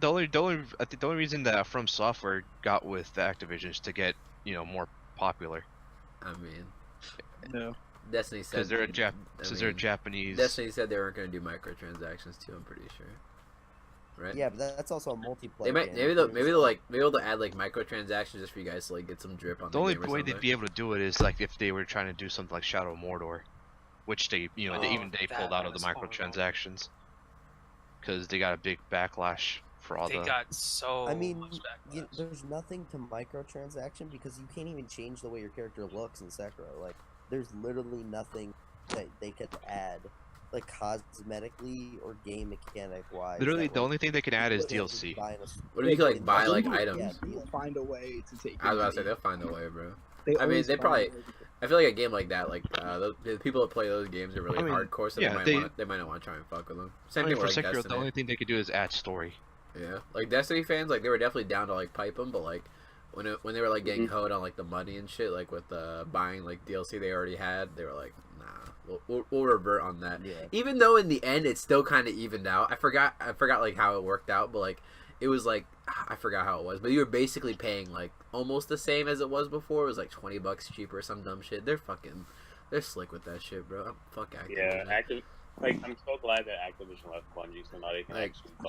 The only reason that From Software got with the Activision is to get more popular. I mean, No. Destiny said Because they're I mean, Japanese. Destiny said they weren't going to do microtransactions too. I'm pretty sure. Right? Yeah, but that's also a multiplayer They might game. maybe they'll like maybe they'll add like microtransactions just for you guys to like get some drip on The the only game or way something. they'd be able to do it is like if they were trying to do something like Shadow of Mordor, which they they pulled out of the was horrible. microtransactions because they got a big backlash for all They the. got so I mean, much backlash. there's nothing to microtransaction because you can't even change the way your character looks in Sekiro. Like, there's literally nothing that they could add, like cosmetically or game mechanic wise. Literally, the only thing they can add is literally have to DLC. buy What if you could like buy like They'll items? find a way to take. I was about to say your they'll find a way, bro. money. They I mean, always they find a probably- way to- I feel like a game like that, like the people that play those games are really I mean, hardcore, so yeah, they might not want to try and fuck with them. Same I mean, thing for with like Sekiro, the Destiny. only thing they could do is add story. Yeah, like Destiny fans, like they were definitely down to like pipe them, but like when they were like getting hoed on like the money and shit, like with buying like DLC they already had, they were like, nah, we'll revert on that. Yeah. Even though in the end it still kind of evened out. I forgot like how it worked out, but like it was like I forgot how it was, but you were basically paying like almost the same as it was before. It was like $20 cheaper or some dumb shit. They're slick with that shit, bro. Fuck Activision. Yeah, I'm so glad that Activision left Bungie, so now they can Like, actually do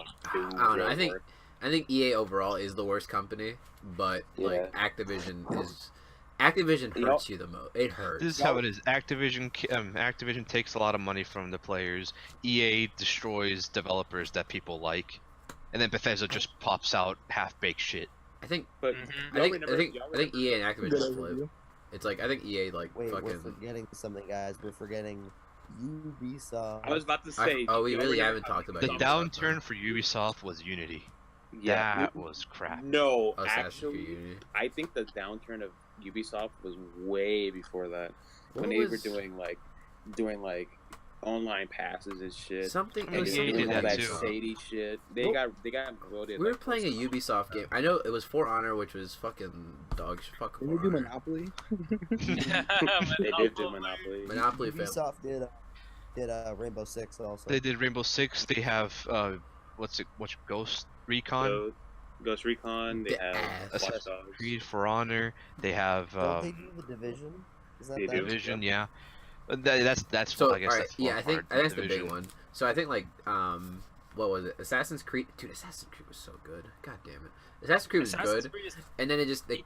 I don't know. real work. I think EA overall is the worst company, but like Activision hurts you the most. It hurts. This is how it is. Activision takes a lot of money from the players. EA destroys developers that people like, and then Bethesda just pops out half-baked shit. I think But Mhm. I think EA and Activision Good flip. overview. It's like I think EA like Wait, we're fucking. forgetting something, guys. We're forgetting Ubisoft. I was about to say. We y'all really were haven't gonna talked about The Ubisoft, downturn for Ubisoft was Unity. Yeah. That was crap. No, Assassin's Creed actually, Unity. I think the downturn of Ubisoft was way before that. What When they were was- doing like online passes and shit. Something. I It was mean, EA something did all like that that too. shady shit. They Well, got voted. We were like, playing a Ubisoft game. I know it was For Honor, which was fucking dog shit. Fuck Did For we do Honor. Monopoly? They did do Monopoly. Monopoly fam. Ubisoft did Rainbow Six also. They did Rainbow Six. They have what's Ghost Recon, Ghost Recon. They The have ass. Watch Assassin's Dogs. Creed, For Honor. They have Don't they do the Division? Is that They that? do. Division. Yeah, But that's So I guess alright, that's yeah, more I think part of that's the big Division. one. So I think like what was it? Assassin's Creed. Dude, Assassin's Creed was so good. God damn it. Assassin's Creed was Assassin's good, Creed is- and then it just They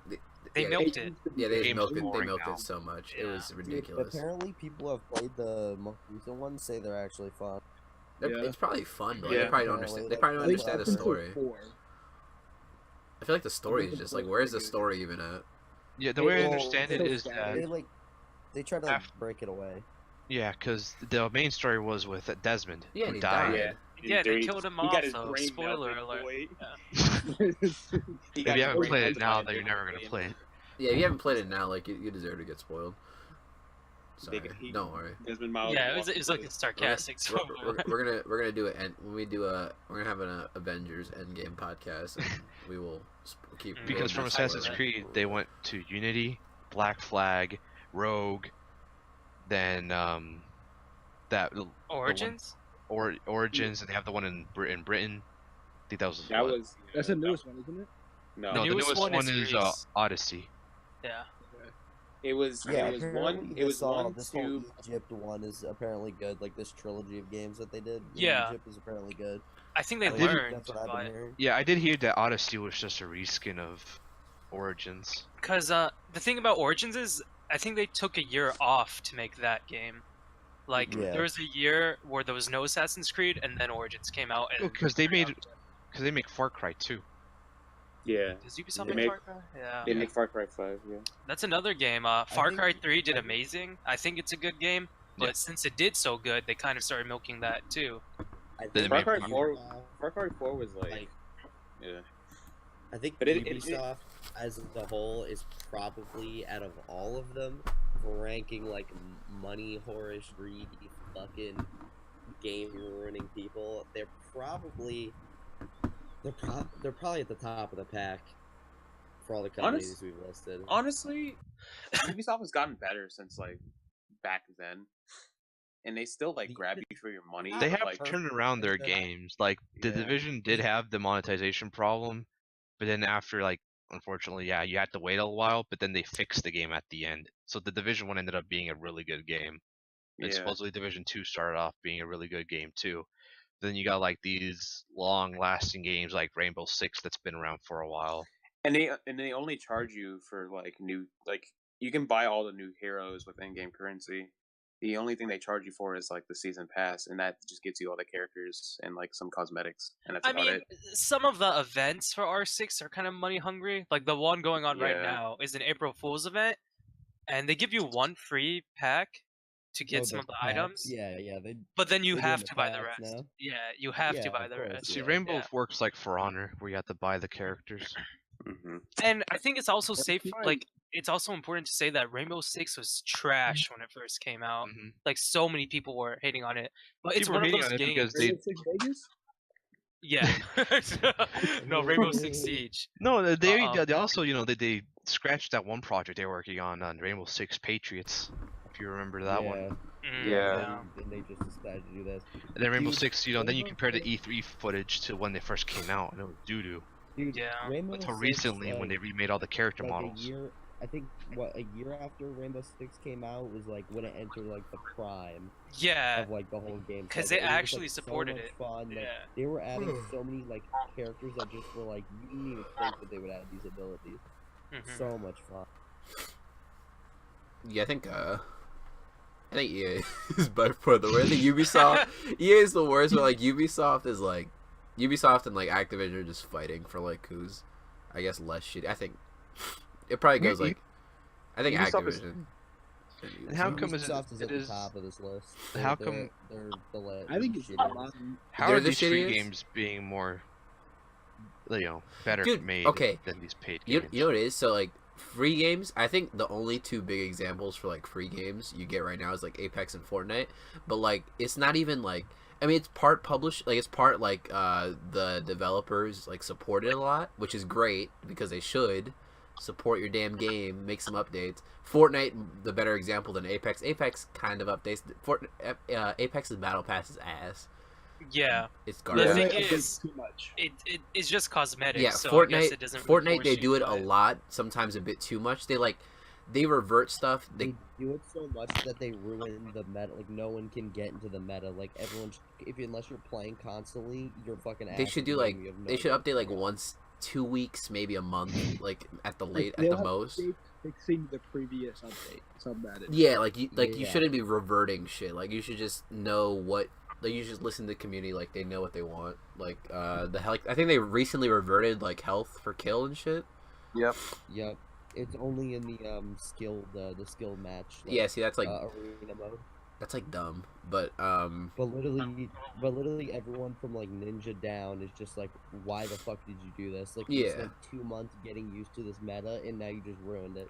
yeah, milked it. Yeah, they just Game's milked it. They boring milked now. it so much. It Yeah. was Dude, ridiculous. apparently, people who have played the most recent ones say they're actually fun. They're- Yeah. It's probably fun, but Yeah. they probably don't Apparently, understand. They probably don't At least understand the up until story. 4. I feel like the story is just like, where's the story even at? Yeah, the way I Well, understand it so is sad. that They try to After- break it away. yeah, because the main story was with Desmond, Yeah, who and he died. died. Yeah, they He- killed him he off, got his so brain spoiler melted, alert. boy. If He you got his haven't brain played it melted now, by then you're a never gonna alien. play it. Yeah, if you haven't played it now, like you deserve to get spoiled. Sorry, He- don't worry. Desmond Miles Yeah, it walked was like away. a sarcastic. We're gonna do it, and when we do we're gonna have an Avengers Endgame podcast, and we will keep Because from we'll Assassin's spoil it. Creed, they went to Unity, Black Flag, Rogue, then that Origins? Origins, and they have the one in Britain. I think that was That what? was. That's the newest one, isn't it? No, No, the newest newest one one is is Greece. Odyssey. Yeah. it was. Yeah, it was apparently one. It was one, this two. whole Egypt one is apparently good. Like this trilogy of games that they did. in Yeah. Egypt is apparently good. I think they At least learned, That's what I've been hearing. Yeah, I did hear that Odyssey was just a reskin of Origins. because the thing about Origins is, I think they took a year off to make that game. Like Yeah. there was a year where there was no Assassin's Creed, and then Origins came out. And Because they make Far Cry 2. Yeah. Does Ubisoft They make make- Far Cry? Yeah. They make Far Cry 5. Yeah. That's another game. Far think- Cry 3 did amazing. I think it's a good game, but Yeah. since it did so good, they kind of started milking that too. I Then think Far Cry Ubisoft- 4 Far Cry 4 was like. Yeah. I think But it- Ubisoft as a whole is probably out of all of them ranking like money whorish, greedy, fucking game ruining people. They're probably at the top of the pack for all the companies we've listed. Honestly, Ubisoft has gotten better since like back then, and they still like grab you for your money. They have like, turned around their games. Like the Yeah. Division did have the monetization problem, but then after like unfortunately, yeah, you had to wait a while, but then they fixed the game at the end. So the Division 1 ended up being a really good game. And Yeah. supposedly Division 2 started off being a really good game too. Then you got like these long-lasting games like Rainbow Six that's been around for a while. And they only charge you for like new, like you can buy all the new heroes with in-game currency. The only thing they charge you for is like the season pass, and that just gets you all the characters and like some cosmetics, and that's I about mean, it. some of the events for R6 are kind of money hungry. Like the one going on right Yeah. now is an April Fool's event, and they give you one free pack to get some of the items. Yeah, But then you They're have doing to the buy the packs rest. now. Yeah, you have to Yeah, buy of the course, rest. See, yeah. Rainbow Yeah. works like For Honor, where you have to buy the characters. Hmm. And I think it's also safe. fine. Like, it's also important to say that Rainbow Six was trash when it first came out. Mhm. Like, so many people were hating on it. But it's People one were of hating those on it games. because they Rainbow Six Vegas? Yeah. No, Rainbow Six Siege. no they Uh-oh. they also they scratched that one project they were working on Rainbow Six Patriots, if you remember that one. Mm, Yeah. And they just decided to do this. And then Rainbow Dude, Six, then you Rainbow compare the Six- E3 footage to when they first came out, and it was doo doo. Dude, Yeah. Rainbow Until Six, recently, when they remade all the character like models. a year, I think a year after Rainbow Six came out was like when it entered like the prime Yeah. of like the whole game. 'Cause cycle. they It was, actually like, supported so much it. Fun. Like, Yeah. they were adding so many like characters that just were like you didn't even think that they would add these abilities. Mhm. So much fun. Yeah, I think EA is by far the worst. I think Ubisoft EA is the worst, but like Ubisoft and like Activision are just fighting for like who's I guess less shitty. I think it probably goes like I think Ubisoft is- Activision. And how come Ubisoft is it at the is? top of this list? How come- they're the I think it's shittiest. the bottom. How They're are the these free shittiest? games being more, better Dude, made okay. than these paid You games? know what it is? So like free games, I think the only two big examples for like free games you get right now is like Apex and Fortnite. But like it's not even like I mean it's part published like it's part like the developers like support it a lot, which is great because they should support your damn game, make some updates. Fortnite the better example than Apex. Apex kind of updates. Apex's battle pass is ass. Yeah. It's The garbage. thing Fortnite is- updates too much. It's just cosmetic. Yeah, so I guess it doesn't really Fortnite force they you do to it a buy it. lot, sometimes a bit too much. They revert stuff. They do it so much that they ruin the meta. Like no one can get into the meta. Like everyone, unless you're playing constantly, you're fucking. They ass should at do the like game, you have no they should idea. update like once 2 weeks, maybe a month, like at the Like, at they'll the have most. updates fixing the previous update. That's how bad it is. Yeah, you Yeah. shouldn't be reverting shit. Like you should just know what like you should just listen to the community like they know what they want. Like the hell I think they recently reverted like health for kill and shit. Yep. Yep. It's only in the the skill match. Like, Yeah, see that's like arena mode. that's like dumb. But But literally everyone from like Ninja down is just like, why the fuck did you do this? Like you Yeah. spent 2 months getting used to this meta and now you just ruined it.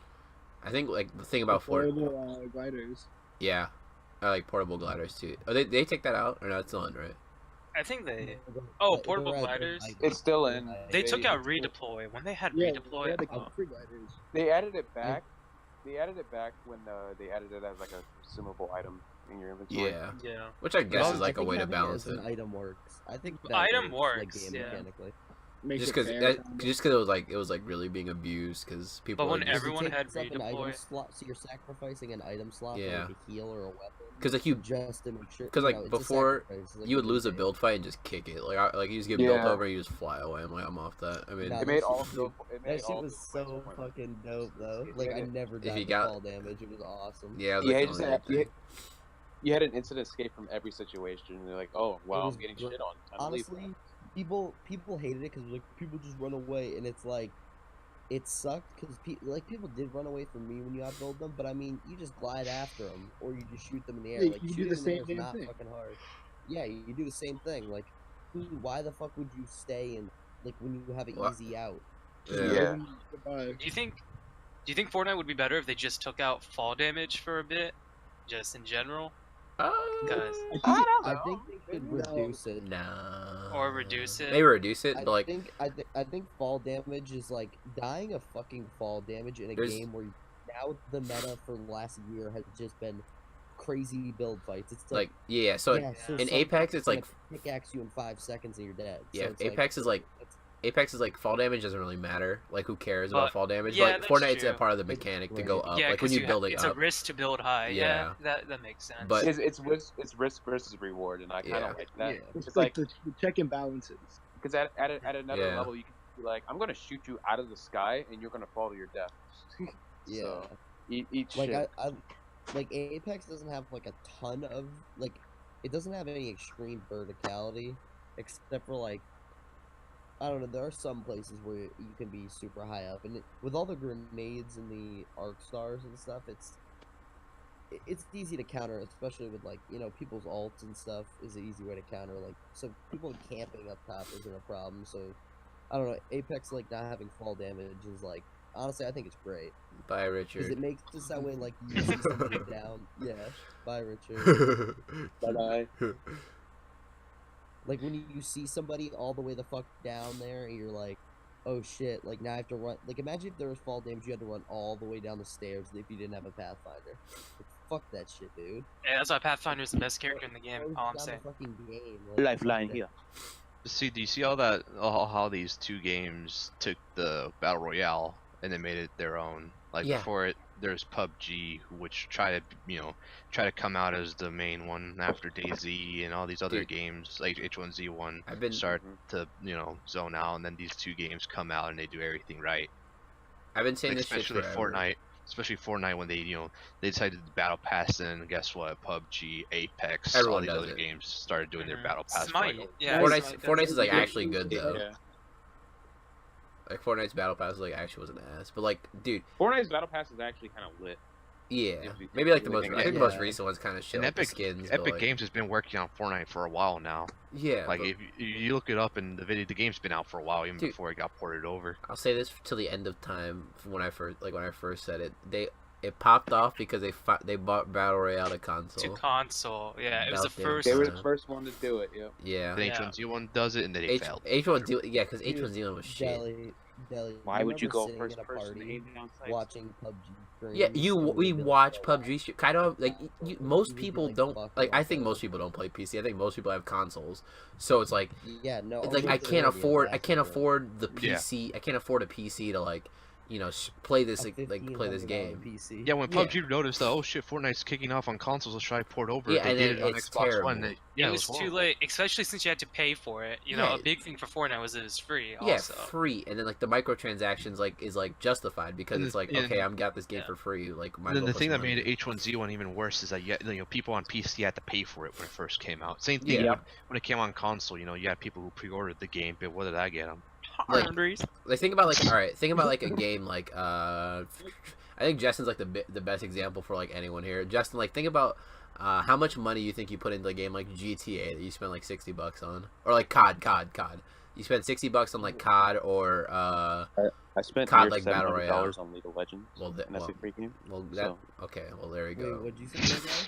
I think like the thing about Fortnite Portable gliders. yeah. I like portable gliders too. Oh, they take that out or no? It's on, right? I think they They're portable at- gliders? It's still in. they They- took out redeploy when they had Yeah, redeploy. they had the oh. free gliders. They added it back. They added it back when they added it as like a consumable item in your inventory. Yeah. Yeah. Which I guess I is like a think way to having it balance as it. an item works. I think Item like works, game yeah. mechanically. Makes Just it because fair, it was like really being abused because people But when were just, everyone It had takes up an item redeploy. slot, so you're sacrificing an item slot Yeah. for like a heal or a weapon. because like you just to make sure. 'cause, you like, know, it's a before, sacrifice, like you would a lose a game. build fight and just kick it. Like you just get built Yeah. over and you just fly away. I'm like I'm off that. I mean Nah, It that made shit all was build. It made That shit all was build so fights pointless. fucking dope though. If Like I you never if died you to got- fall damage. It was awesome. yeah, it was Yeah, like you the just only had, thing. you had an instant escape from every situation. And you're like, oh, It well, was I'm getting great. shit on. Time to leave. Honestly, people hated it because like people just run away, and it's like it sucked because people did run away from me when you outbuild them. But I mean, you just glide after them, or you just shoot them in the air. Yeah, Like you do shooting the in the air same is damn not thing. fucking hard. Yeah, you do the same thing. Like, why the fuck would you stay in like when you have an Well, easy out? Yeah. Survive. Do you think Fortnite would be better if they just took out fall damage for a bit, just in general? Guys, I think they should reduce it. Nah. Or reduce it. Maybe reduce it, but like I think fall damage is like dying of fucking fall damage in a There's- game where now the meta for the last year has just been crazy build fights. It's like yeah. So yeah, so in some Apex, it's gonna like pickaxe you in 5 seconds and you're dead. yeah. So it's Apex is like Apex is like fall damage doesn't really matter. Like who cares about But- fall damage? yeah, But like that's Fortnite's a true. part of the mechanic to go up. Yeah, Like when 'cause you build it it's up. a risk to build high. Yeah. That makes sense. But- It's risk versus reward, and I kind of Yeah. like that. Yeah, It's like like the check and balances. because at another Yeah. level, you can be like, I'm gonna shoot you out of the sky, and you're gonna fall to your death. Yeah. So, eat Like shit. I like Apex doesn't have like a ton of like it doesn't have any extreme verticality except for like I don't know, there are some places where you can be super high up and with all the grenades and the arc stars and stuff it's easy to counter, especially with like, you know, people's ults and stuff is an easy way to counter, like so people camping up top isn't a problem, so I don't know, Apex like not having fall damage is like honestly I think it's great. Bye, Because Richard. it makes it that way, like, you see somebody down. Yeah, bye, Richard. Bye-bye. Like, when you see somebody all the way the fuck down there, and you're like, oh shit, like, now I have to run. Like, imagine if there was fall damage, you had to run all the way down the stairs if you didn't have a Pathfinder. Like, fuck that shit, dude. Yeah, that's why Pathfinder's the best character in the game. Close All I'm down saying. the fucking game. Like, Lifeline fuck that. here. See, do you see how these two games took the battle royale and they made it their own? Like Yeah. before it, there's PUBG, which try to come out as the main one after DayZ and all these other Dude. games like H1Z1 I've been start to zone out, and then these two games come out and they do everything right. saying this shit Especially forever. Fortnite when they decided to battle pass, and guess what? PUBG, Apex, Everyone all these does other it. games started doing their Mhm. battle pass. Smite. right. Yeah, Fortnite's, Smite does Fortnite's it. is like actually good though. Yeah. Like Fortnite's battle pass like actually was an ass, but like, dude, Fortnite's battle pass is actually kind of lit. yeah, If you maybe like the really most. think I think the about most it. recent one's kind of shit. And Like the Epic skins, but, Epic like, Games has been working on Fortnite for a while now. Yeah, Like but if you look it up in the video, the game's been out for a while, even Dude. before it got ported over. I'll say this till the end of time. When I first said it, it popped off because they bought Battle Royale to console. To console. Yeah, it was the About them. first. They were Yeah. the first one to do it. Yeah. Yeah, The Yeah. H1Z1 does it, and then it failed. H1Z1, yeah, because Dude, H1Z1 was shit. Deli, Why would you remember go sitting first in a person party aim down sights? watching PUBG streams? Yeah, and we would we be like, watch "Oh, wow." PUBG shit. Kind of like most You'd be people like, don't "Fuck like. I off, think bro." most people don't play PC. I think most people have consoles. So it's like Yeah, no. it's like I majority can't of afford. I that's can't true. afford the Yeah. PC. I can't afford a PC to like, play this A play this $1,500 game. PC. Yeah, when Yeah. PUBG noticed that, oh shit, Fortnite's kicking off on consoles, let's try to port over. Yeah, they and did then it on it's Xbox terrible. One. It was too horrible. late, especially since you had to pay for it. You know, Yeah. a big thing for Fortnite was it was free. Yeah, Also. free, and then like the microtransactions is justified because And it's like, and- okay, I'm got this game yeah. for free. Like, might And as then well the put thing some that money made in. H1Z1 even worse is that people on PC had to pay for it when it first came out. Same thing Yeah. when it came on console. You had people who pre-ordered the game, but what did I get them? Like- Boundaries. Like think about like a game like I think Justin's like the best example for like anyone here. Justin, like think about how much money you think you put into a game like GTA that you spent like $60 on, or like COD. You spent $60 on like COD or I spent COD, near like, Battle $700 Royale. on League of Legends, well, and that's a free game. that So- okay. Well, there you Wait, go. what'd you say?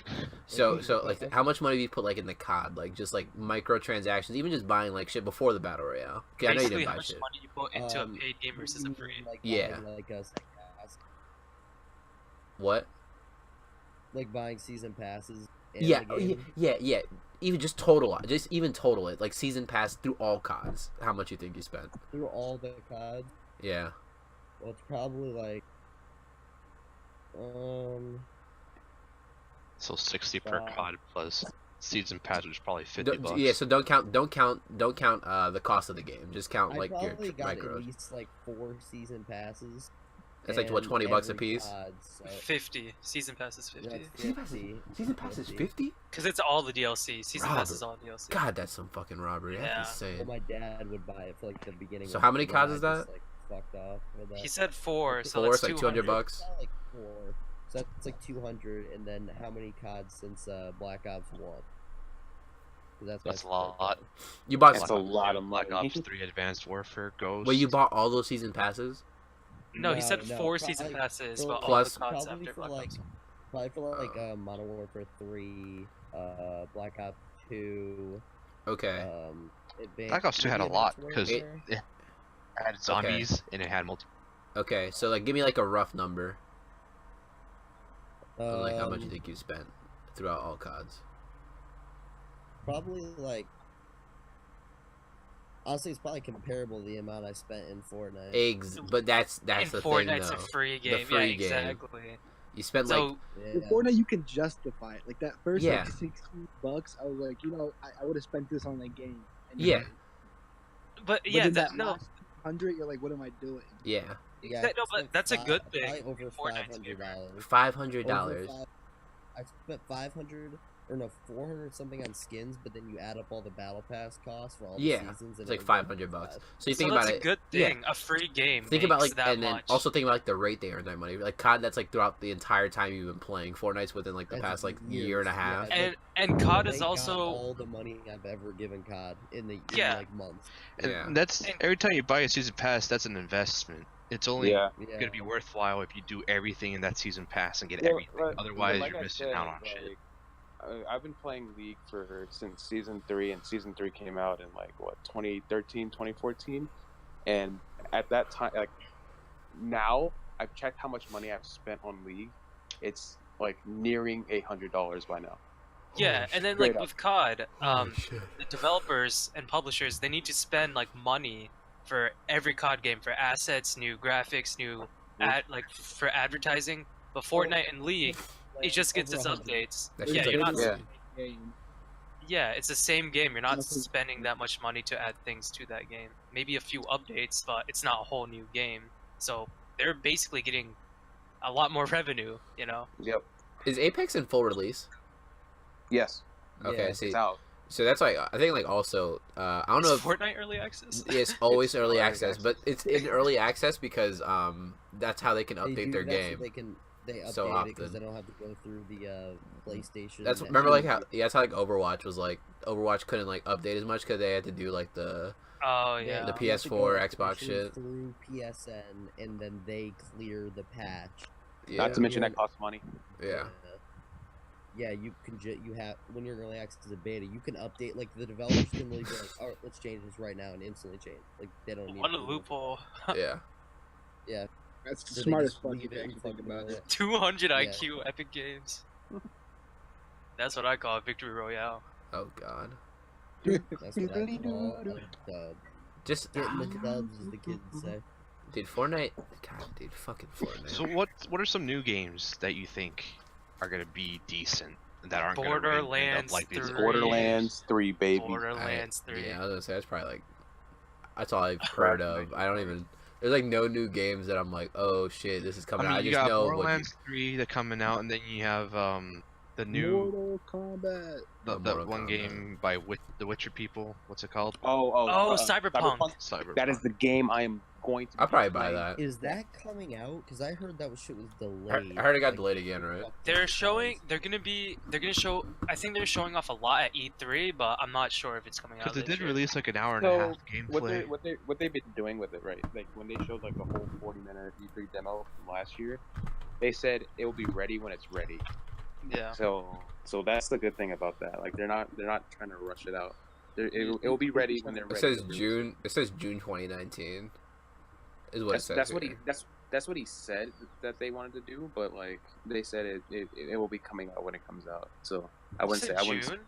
Guy? So like how much money do you put like in the COD, like just like microtransactions, even just buying like shit before the battle royale? Okay, I know you Basically, didn't how buy much shit. money you put into a Um, paid game versus a free. Like, Yeah. buying, like a season pass, What? like buying season passes. in Yeah, the game. yeah. Even just even total it, like season pass through all CODs. How much you think you spent? Through all the CODs. Yeah. Well, it's probably like, So 60 per Wow. COD plus season pass, which is probably $50. Yeah, so don't count the cost of the game. Just count I like your probably got at micros. least like 4 season passes. That's like what, and $20 a every piece? COD, so 50. Season pass is 50. that's Season pass 50. Season pass is 50? Because it's all the DLC. Season pass Robert. is all DLC. God, that's some fucking robbery. Yeah. That's Well, insane. my dad would buy it for like the beginning. So of how many when CODs I is that? just, like, fucked off with that. He said 4, so Four, that's it's like $200. It's not like 4. So that's like 200, and then how many CODs since Black Ops 1? 'Cause That's a my lot. birthday. You bought That's a lot of Black money. Ops 3 Advanced Warfare Ghost. Wait, you bought all those season passes? No, he said No, 4 probably season passes, for, but Plus- all the CODs probably after for Black like, Ops. probably for like Modern Warfare 3, Black Ops 2, Okay. Advanced, Black Ops 2 had a maybe lot Advanced because it Warfare? had zombies and it had multi. Okay, so like give me like a rough number of like how much you Um, think you spent throughout all CODs. Probably like, Honestly, it's probably comparable to the amount I spent in Fortnite. But that's In the thing Fortnite's though. a free The game. free Yeah, game. exactly. You spend So With Yeah. Fortnite, you can justify it. Like that first Yeah. like $60, I was like, I would have spent this on a game. Yeah. but But yeah, then that that no, last 100, you're like, what am I doing? yeah, Yeah, no, but spent that's a good probably thing. over Fortnite's gamer. $500. $500. I spent 500 or no 400 something on skins, but then you add up all the battle pass costs for all the Yeah, seasons. it's and like it was $500. So you So think that's about a it. good yeah. thing. A free game. Think about makes like, that and then much. also think about like the rate they earn that money. Like COD, that's like throughout the entire time you've been playing. Fortnite's within like the That's past like years, year and a yeah. half. and COD They is got also all the money I've ever given COD in Yeah. like months. And Yeah. that's And- every time you buy a season pass, that's an investment. It's only Yeah. Yeah. gonna be worthwhile if you do everything in that season pass and get Yeah, everything. like- Otherwise, like you're I missing said, out on shit. like, I've been playing League since season 3, and season 3 came out in like what 2013, 2014, and at that time, like now, I've checked how much money I've spent on League. It's like nearing $800 by now. yeah, Holy and then straight like up. with COD, Holy shit. the developers and publishers they need to spend like money for every COD game for assets, new graphics, new for advertising. But Fortnite and League, it just gets its Over 100. updates. That Yeah, shit's you're like not. crazy. Game. Yeah, it's the same game. You're not Nothing- spending that much money to add things to that game. Maybe a few updates, but it's not a whole new game. So they're basically getting a lot more revenue. You know. Yep. Is Apex in full release? Yes. Okay, Yeah. see, It's out. so that's like I think like also I don't know Is if Fortnite early access? it's always It's early early access, but it's in early access because that's how they can They update do their that so game. they update so it often. because they don't have to go through the PlayStation. That's and remember like Xbox. how that's how like Overwatch was like Overwatch couldn't like update as much because they had to do like the Oh They- yeah. The you have to go PS4, officially Xbox shit. through PSN, and then they clear the patch. yeah Not to mention Yeah. that costs money. yeah Yeah, you can you have when you're in early access to beta, you can update like the developers can really be like, all right, let's change this right now and instantly change. Like they don't need What a approval. loophole. yeah. That's the So they smartest just fuck leave you it can and actually think about it. 200 Yeah. IQ Epic Games. That's what I call a victory royale. Oh god. That's what I call a dub. Just Getting the dubs, as the kids say. dude, Fortnite. God, dude, fucking Fortnite. So what are some new games that you think are gonna be decent that aren't gonna end Borderlands up like these 3. other Borderlands 3, baby. Borderlands 3. Yeah, I was gonna say that's probably like that's all I've heard of. I don't even. There's like no new games that I'm like, oh shit, this is coming I mean, out. I you just got know what Borderlands 3 that coming out, and then you have the new Mortal Kombat. Oh, the Mortal one Kombat. game by the Witcher people. What's it called? Oh, Cyberpunk. Cyberpunk. That is the game I am going to. I'll be probably buy playing. that. Is that coming out? Because I heard that shit was delayed. I heard it got like, delayed again, right? They're showing. They're gonna show. I think they're showing off a lot at E3, but I'm not sure if it's coming out. Because they this did year. release like an hour and a So half gameplay. what they've been doing with it, right? Like when they showed like the whole 40-minute E3 demo from last year, they said it will be ready when it's ready. Yeah. So that's the good thing about that. Like they're not trying to rush it out. It will be ready when they're It ready. says to release June. It says June 2019. Is what it says. That's what he here. that's what he said that they wanted to do, but like they said it will be coming out when it comes out. So I wouldn't Is say it I wouldn't. June?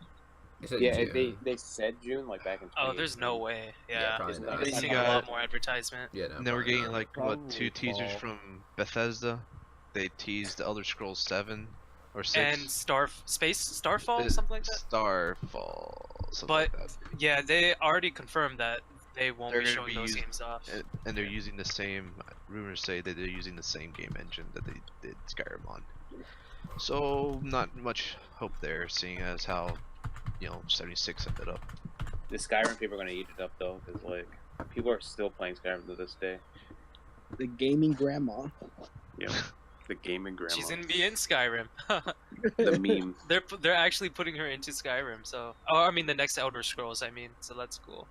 It says Yeah, June. they said June like back in. Oh, there's no way. Yeah. probably It's not. not. We're It's seeing not. a lot more advertisement. Yeah, no, And then we're probably getting not. like what 2 Probably teasers fall. from Bethesda. They teased the Elder Scrolls 7 or 6. And Starfall, Uh, something like that. Starfall. Something But like that. yeah, they already confirmed that they won't They're be gonna showing be those using- games off. And they're using the same. Rumors say that they're using the same game engine that they did Skyrim on. So not much hope there, seeing as how 76 ended up. The Skyrim people are gonna eat it up though, because like people are still playing Skyrim to this day. The gaming grandma. Yeah, the gaming grandma. She's gonna be in Skyrim. The meme. They're actually putting her into Skyrim. So, oh, I mean the next Elder Scrolls. I mean, so that's cool.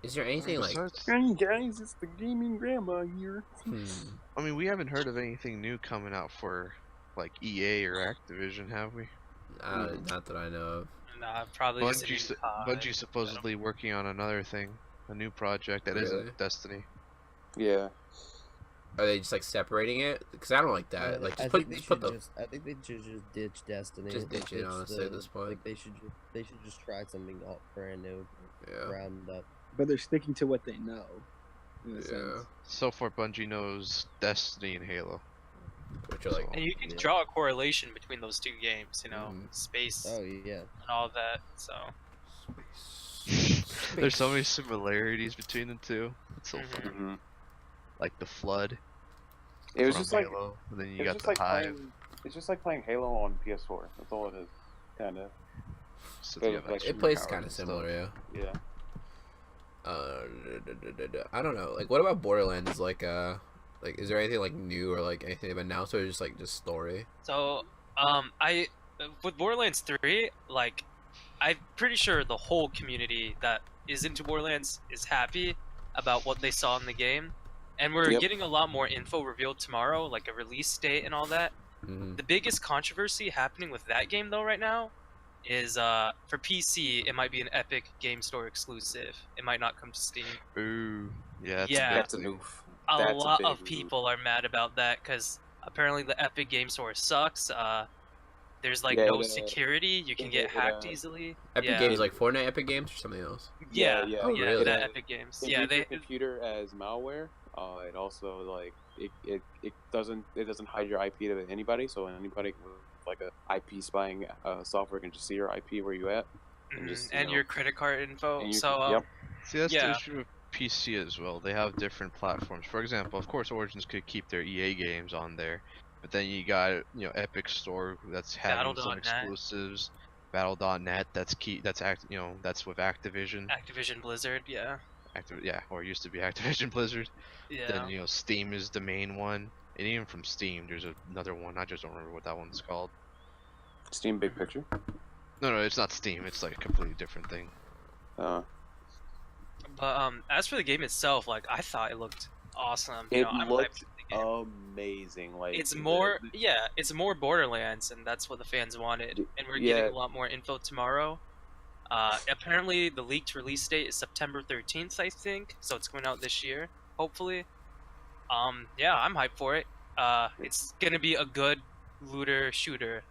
Is there anything like? Hey guys, it's the gaming grandma here. I mean, we haven't heard of anything new coming out for like EA or Activision, have we? Not that I know of. Nah, probably just Bungie, in COD. Bungie supposedly working on another thing, a new project that Really? not Destiny. Yeah. Are they just like separating it? Because I don't like that. Like, just put the. I think they should just ditch Destiny. Just ditch it, honestly, at this point. Like they should just try something brand new, ground up. But they're sticking to what they know. In a sense. So far, Bungie knows Destiny and Halo. Which are like. And you can draw a correlation between those two games, you know, space Oh yeah. and all that. So. There's so many similarities between the two. It's so funny. Mm-hmm. Like the flood. It was from just like Halo, and then you it's got just the like hive. playing. It's just like playing Halo on PS4. That's all it is. Kind of. So But you have like, extra It plays powers kind of and stuff. similar, yeah. Yeah. I don't know. Like, what about Borderlands? Like, is there anything like new or like anything they've announced, or just story? So, with Borderlands 3, like, I'm pretty sure the whole community that is into Borderlands is happy about what they saw in the game, and we're Yep. getting a lot more info revealed tomorrow, like a release date and all that. Mm-hmm. The biggest controversy happening with that game, though, right now, is for PC, it might be an Epic Game Store exclusive. It might not come to Steam. Ooh, yeah, that's Yeah. a That's a big thing. noof. A That's a lot big of move. people are mad about that because apparently the Epic Game Store sucks. There's like Yeah, no it, security. You can it- get it, hacked uh, easy. Epic yeah. Games like Fortnite Epic Games or something else? Yeah, yeah, Oh, yeah, really? the It, Epic Games. it Yeah, reads they. your computer as malware. It also like it doesn't hide your IP to anybody, so anybody with like a IP spying software can just see your IP where you at. And your credit card info. and you So can- yep. See, that's the yeah. issue with PC as well. They have different platforms. For example, of course, Origins could keep their EA games on there, but then you got Epic Store that's having some Battle.net. exclusives. Battle.net that's that's with Activision. Activision Blizzard. Yeah. Or it used to be Activision Blizzard. Yeah. Then Steam is the main one, and even from Steam, there's another one. I just don't remember what that one's called. Steam Big Picture. No, it's not Steam. It's like a completely different thing. Uh, But as for the game itself, like I thought it looked awesome. it I'm hyped looked for the game. amazing. Like It's more, it's more Borderlands, and that's what the fans wanted. And we're Yeah. getting a lot more info tomorrow. Apparently, the leaked release date is September 13th, I think. So it's going out this year, hopefully. Yeah, I'm hyped for it. It's gonna be a good looter shooter.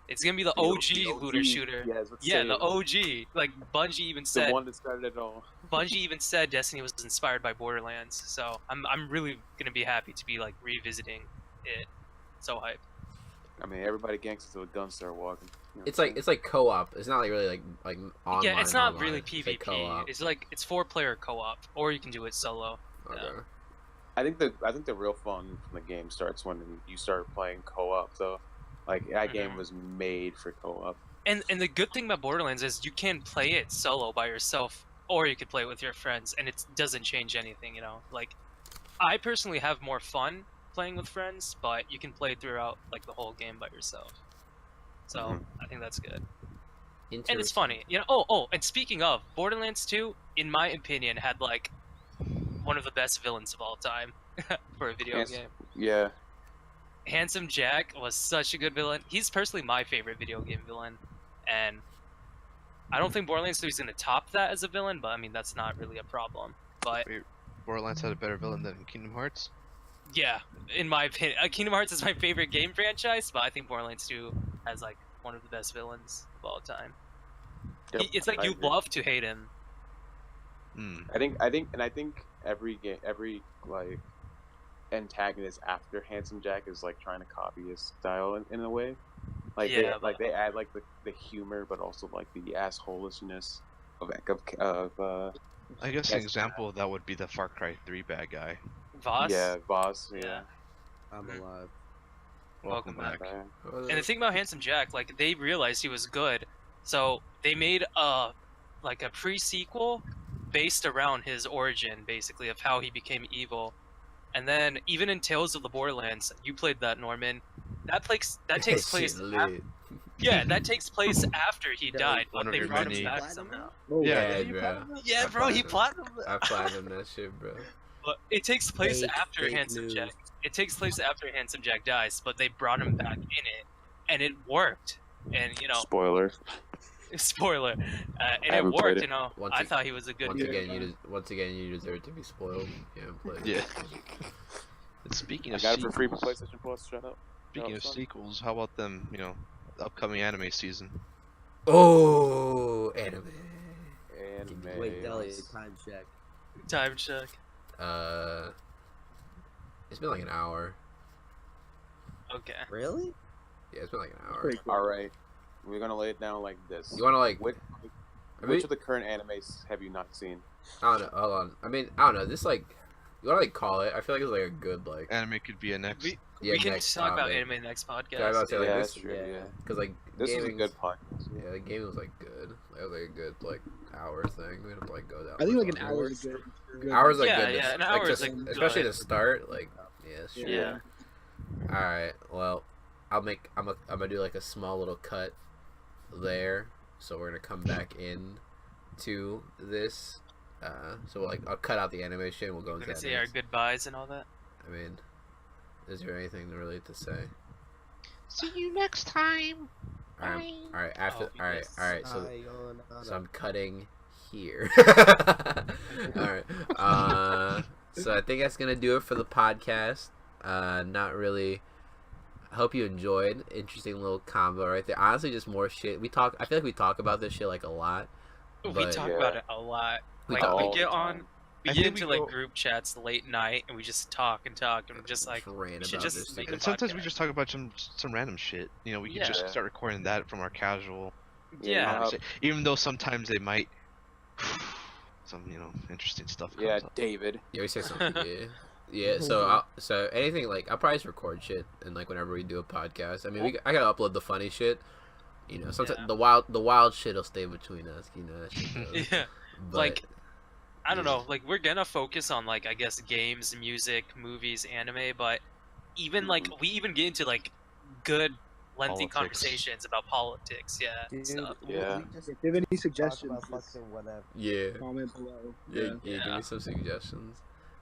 It's gonna be the OG looter shooter. Yeah, that's what's Yeah, saying. the OG. Like Bungie even The said. one that started it all. Bungie even said Destiny was inspired by Borderlands, so I'm really gonna be happy to be like revisiting it. So hype. I mean, everybody ganks until a gun start walking. You know It's what I'm like co-op. It's not like really like online. Yeah, it's not online. really It's like PvP. co-op. It's 4-player co-op, or you can do it solo. Okay. yeah. I think the real fun from the game starts when you start playing co-op. So, like that game Mhm. was made for co-op. And the good thing about Borderlands is you can play it solo by yourself, or you could play it with your friends, and it doesn't change anything. Like I personally have more fun playing with friends, but you can play throughout like the whole game by yourself. So Mhm. I think that's good. And it's Interesting. funny, Oh, and speaking of, Borderlands 2, in my opinion, had like one of the best villains of all time for a video Yes. game. Yeah, Handsome Jack was such a good villain. He's personally my favorite video game villain, and I don't think Borderlands 3 is going to top that as a villain, but I mean that's not really a problem. But Borderlands had a better villain than Kingdom Hearts. yeah, in my opinion, Kingdom Hearts is my favorite game franchise, but I think Borderlands 2 has like one of the best villains of all time. Yep, It's like I you agree. love to hate him. Hmm. I think every game, every like antagonist after Handsome Jack is like trying to copy his style in a way. Like Yeah, they add like the humor, but also like the assholishness of I guess an Yes. example of that would be the Far Cry 3 bad guy. Voss. yeah, boss. Yeah. Yeah. I'm alive. Welcome back. Uh, And the thing about Handsome Jack, like they realized he was good, so they made a pre-sequel based around his origin, basically, of how he became evil. And then even in Tales of the Borderlands, you played that, Norman. That takes place. Shit lit. That takes place after he Yeah, died, one but of they your brought many- him back Platinum somehow. Oh, Yeah, You bro. platinum it? Yeah, I bro, he platinum. platinum. I platinum that shit, bro. But it takes place Fake- after fake Handsome news. Jack. It takes place after Handsome Jack dies, but they brought him back in it, and it worked. And Spoiler. spoiler, and I it haven't played worked. it. I thought he was a good. Once dude. again, you deserve to be spoiled. Yeah, play. Yeah. And speaking I of got it for free for sequels, PlayStation Plus. Shut up. speaking of son. sequels, how about them? You know, the upcoming anime season. Oh, anime. Anime. Wait, Deli, time check. Time check. It's been like an hour. Okay. Really? Yeah, it's been like an hour. Pretty cool. All right, we're gonna lay it down like this. You wanna like? Which I mean, of the current animes have you not seen? I don't know. Hold on. I mean, I don't know. This like, you wanna like call it? I feel like it's like a good like. Anime could be a next. We can next talk about topic. anime next podcast. Yeah, I was about to say, like, Yeah, this, that's true. Yeah. Cause like This is a gaming's- good podcast. Yeah, the game was like good. It was like a good like hour thing. We have to like go down. I think like an much hour longer. is a good. Hours like Yeah, good. yeah, to, an hour like, is, just, like, especially good. to start. Like yeah, sure. Yeah. All right. Well, I'm gonna do like a small little cut there. So we're gonna come back in to this. So like I'll cut out the animation. We'll go We're into gonna that. say our next. goodbyes and all that. I mean, is there anything really to say? See you next time. All right. All right. After. Oh, all right. yes. All right. So. Sayonara. So I'm cutting here. Alright. So I think that's gonna do it for the podcast. Not really. I hope you enjoyed. Interesting little combo right there. Honestly, just more shit. I feel like we talk about this shit like a lot. We But- talk Yeah. about it a lot. We Like talk we all get the on, time. we I get think into we like go- group chats late night, and we just talk and talk, and just like rant we should about just this make shit. a And sometimes we podcast. just talk about some random shit. You know, we can just Yeah. start recording that from our casual Yeah. conversation. Even though sometimes they might some interesting stuff. Yeah, comes up. David. Yeah, we say something. Yeah. Yeah. So anything like I'll probably just record shit and like whenever we do a podcast. I mean, I gotta upload the funny shit. You know, sometimes Yeah. the wild shit'll stay between us. You know. That shit goes. Yeah. But, Like, I don't yeah. know. Like we're gonna focus on like I guess games, music, movies, anime, but even like we even get into like good lengthy Politics. conversations about politics. Yeah. and Dude, stuff. Yeah. we just If you have any talk suggestions, about just fucking whatever. Yeah. comment below. Yeah, give Yeah. me some suggestions.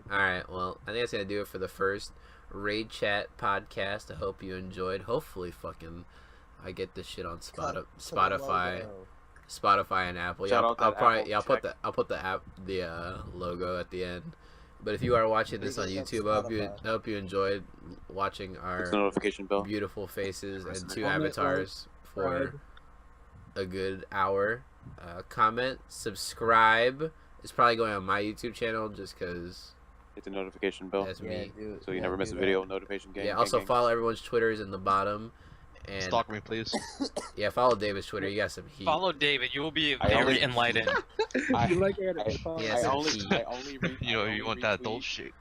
Alright, well, I think that's gonna do it for the first Raid Chat podcast. I hope you enjoyed. Hopefully fucking I get this shit on Spotify and Apple. Shout Yeah, out I'll that probably Apple I'll put the logo at the end. But if you are watching this on Speaking of YouTube, I hope you enjoyed watching It's our the notification bell. beautiful faces and two Comment, avatars for subscribe. a good hour. Comment, subscribe. It's probably going on my YouTube channel just because Hit the notification bell. that's Yeah, me. dude. So you yeah, never miss a do video. Notification gang. Yeah, gang, also gang. follow everyone's Twitters in the bottom. And Stalk me, please. yeah, follow David's Twitter. You got some heat. Follow David. You will be I very only- enlightened. I- you like anime? I- follow Yeah, I some only, heat. I only read. You know, I you only want that retweet- adult shit?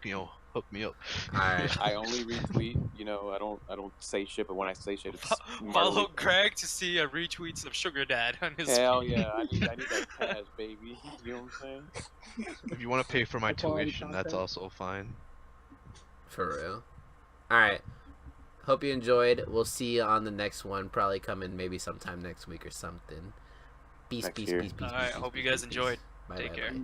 Hook me up. Alright. I only retweet. You know, I don't say shit, but when I say shit, it's Follow gnarly. Greg to see retweets of Sugar Dad on his. Hell feed. yeah, I need that cash, baby. You know what I'm saying? If you want to pay for my Quality tuition, that's content. also fine. For real. Alright. Hope you enjoyed. We'll see you on the next one. Probably coming maybe sometime next week or something. Peace, Next peace, year. peace, peace. All right. peace, Hope you peace, guys peace, enjoyed. peace. Bye, Take bye, care. bye.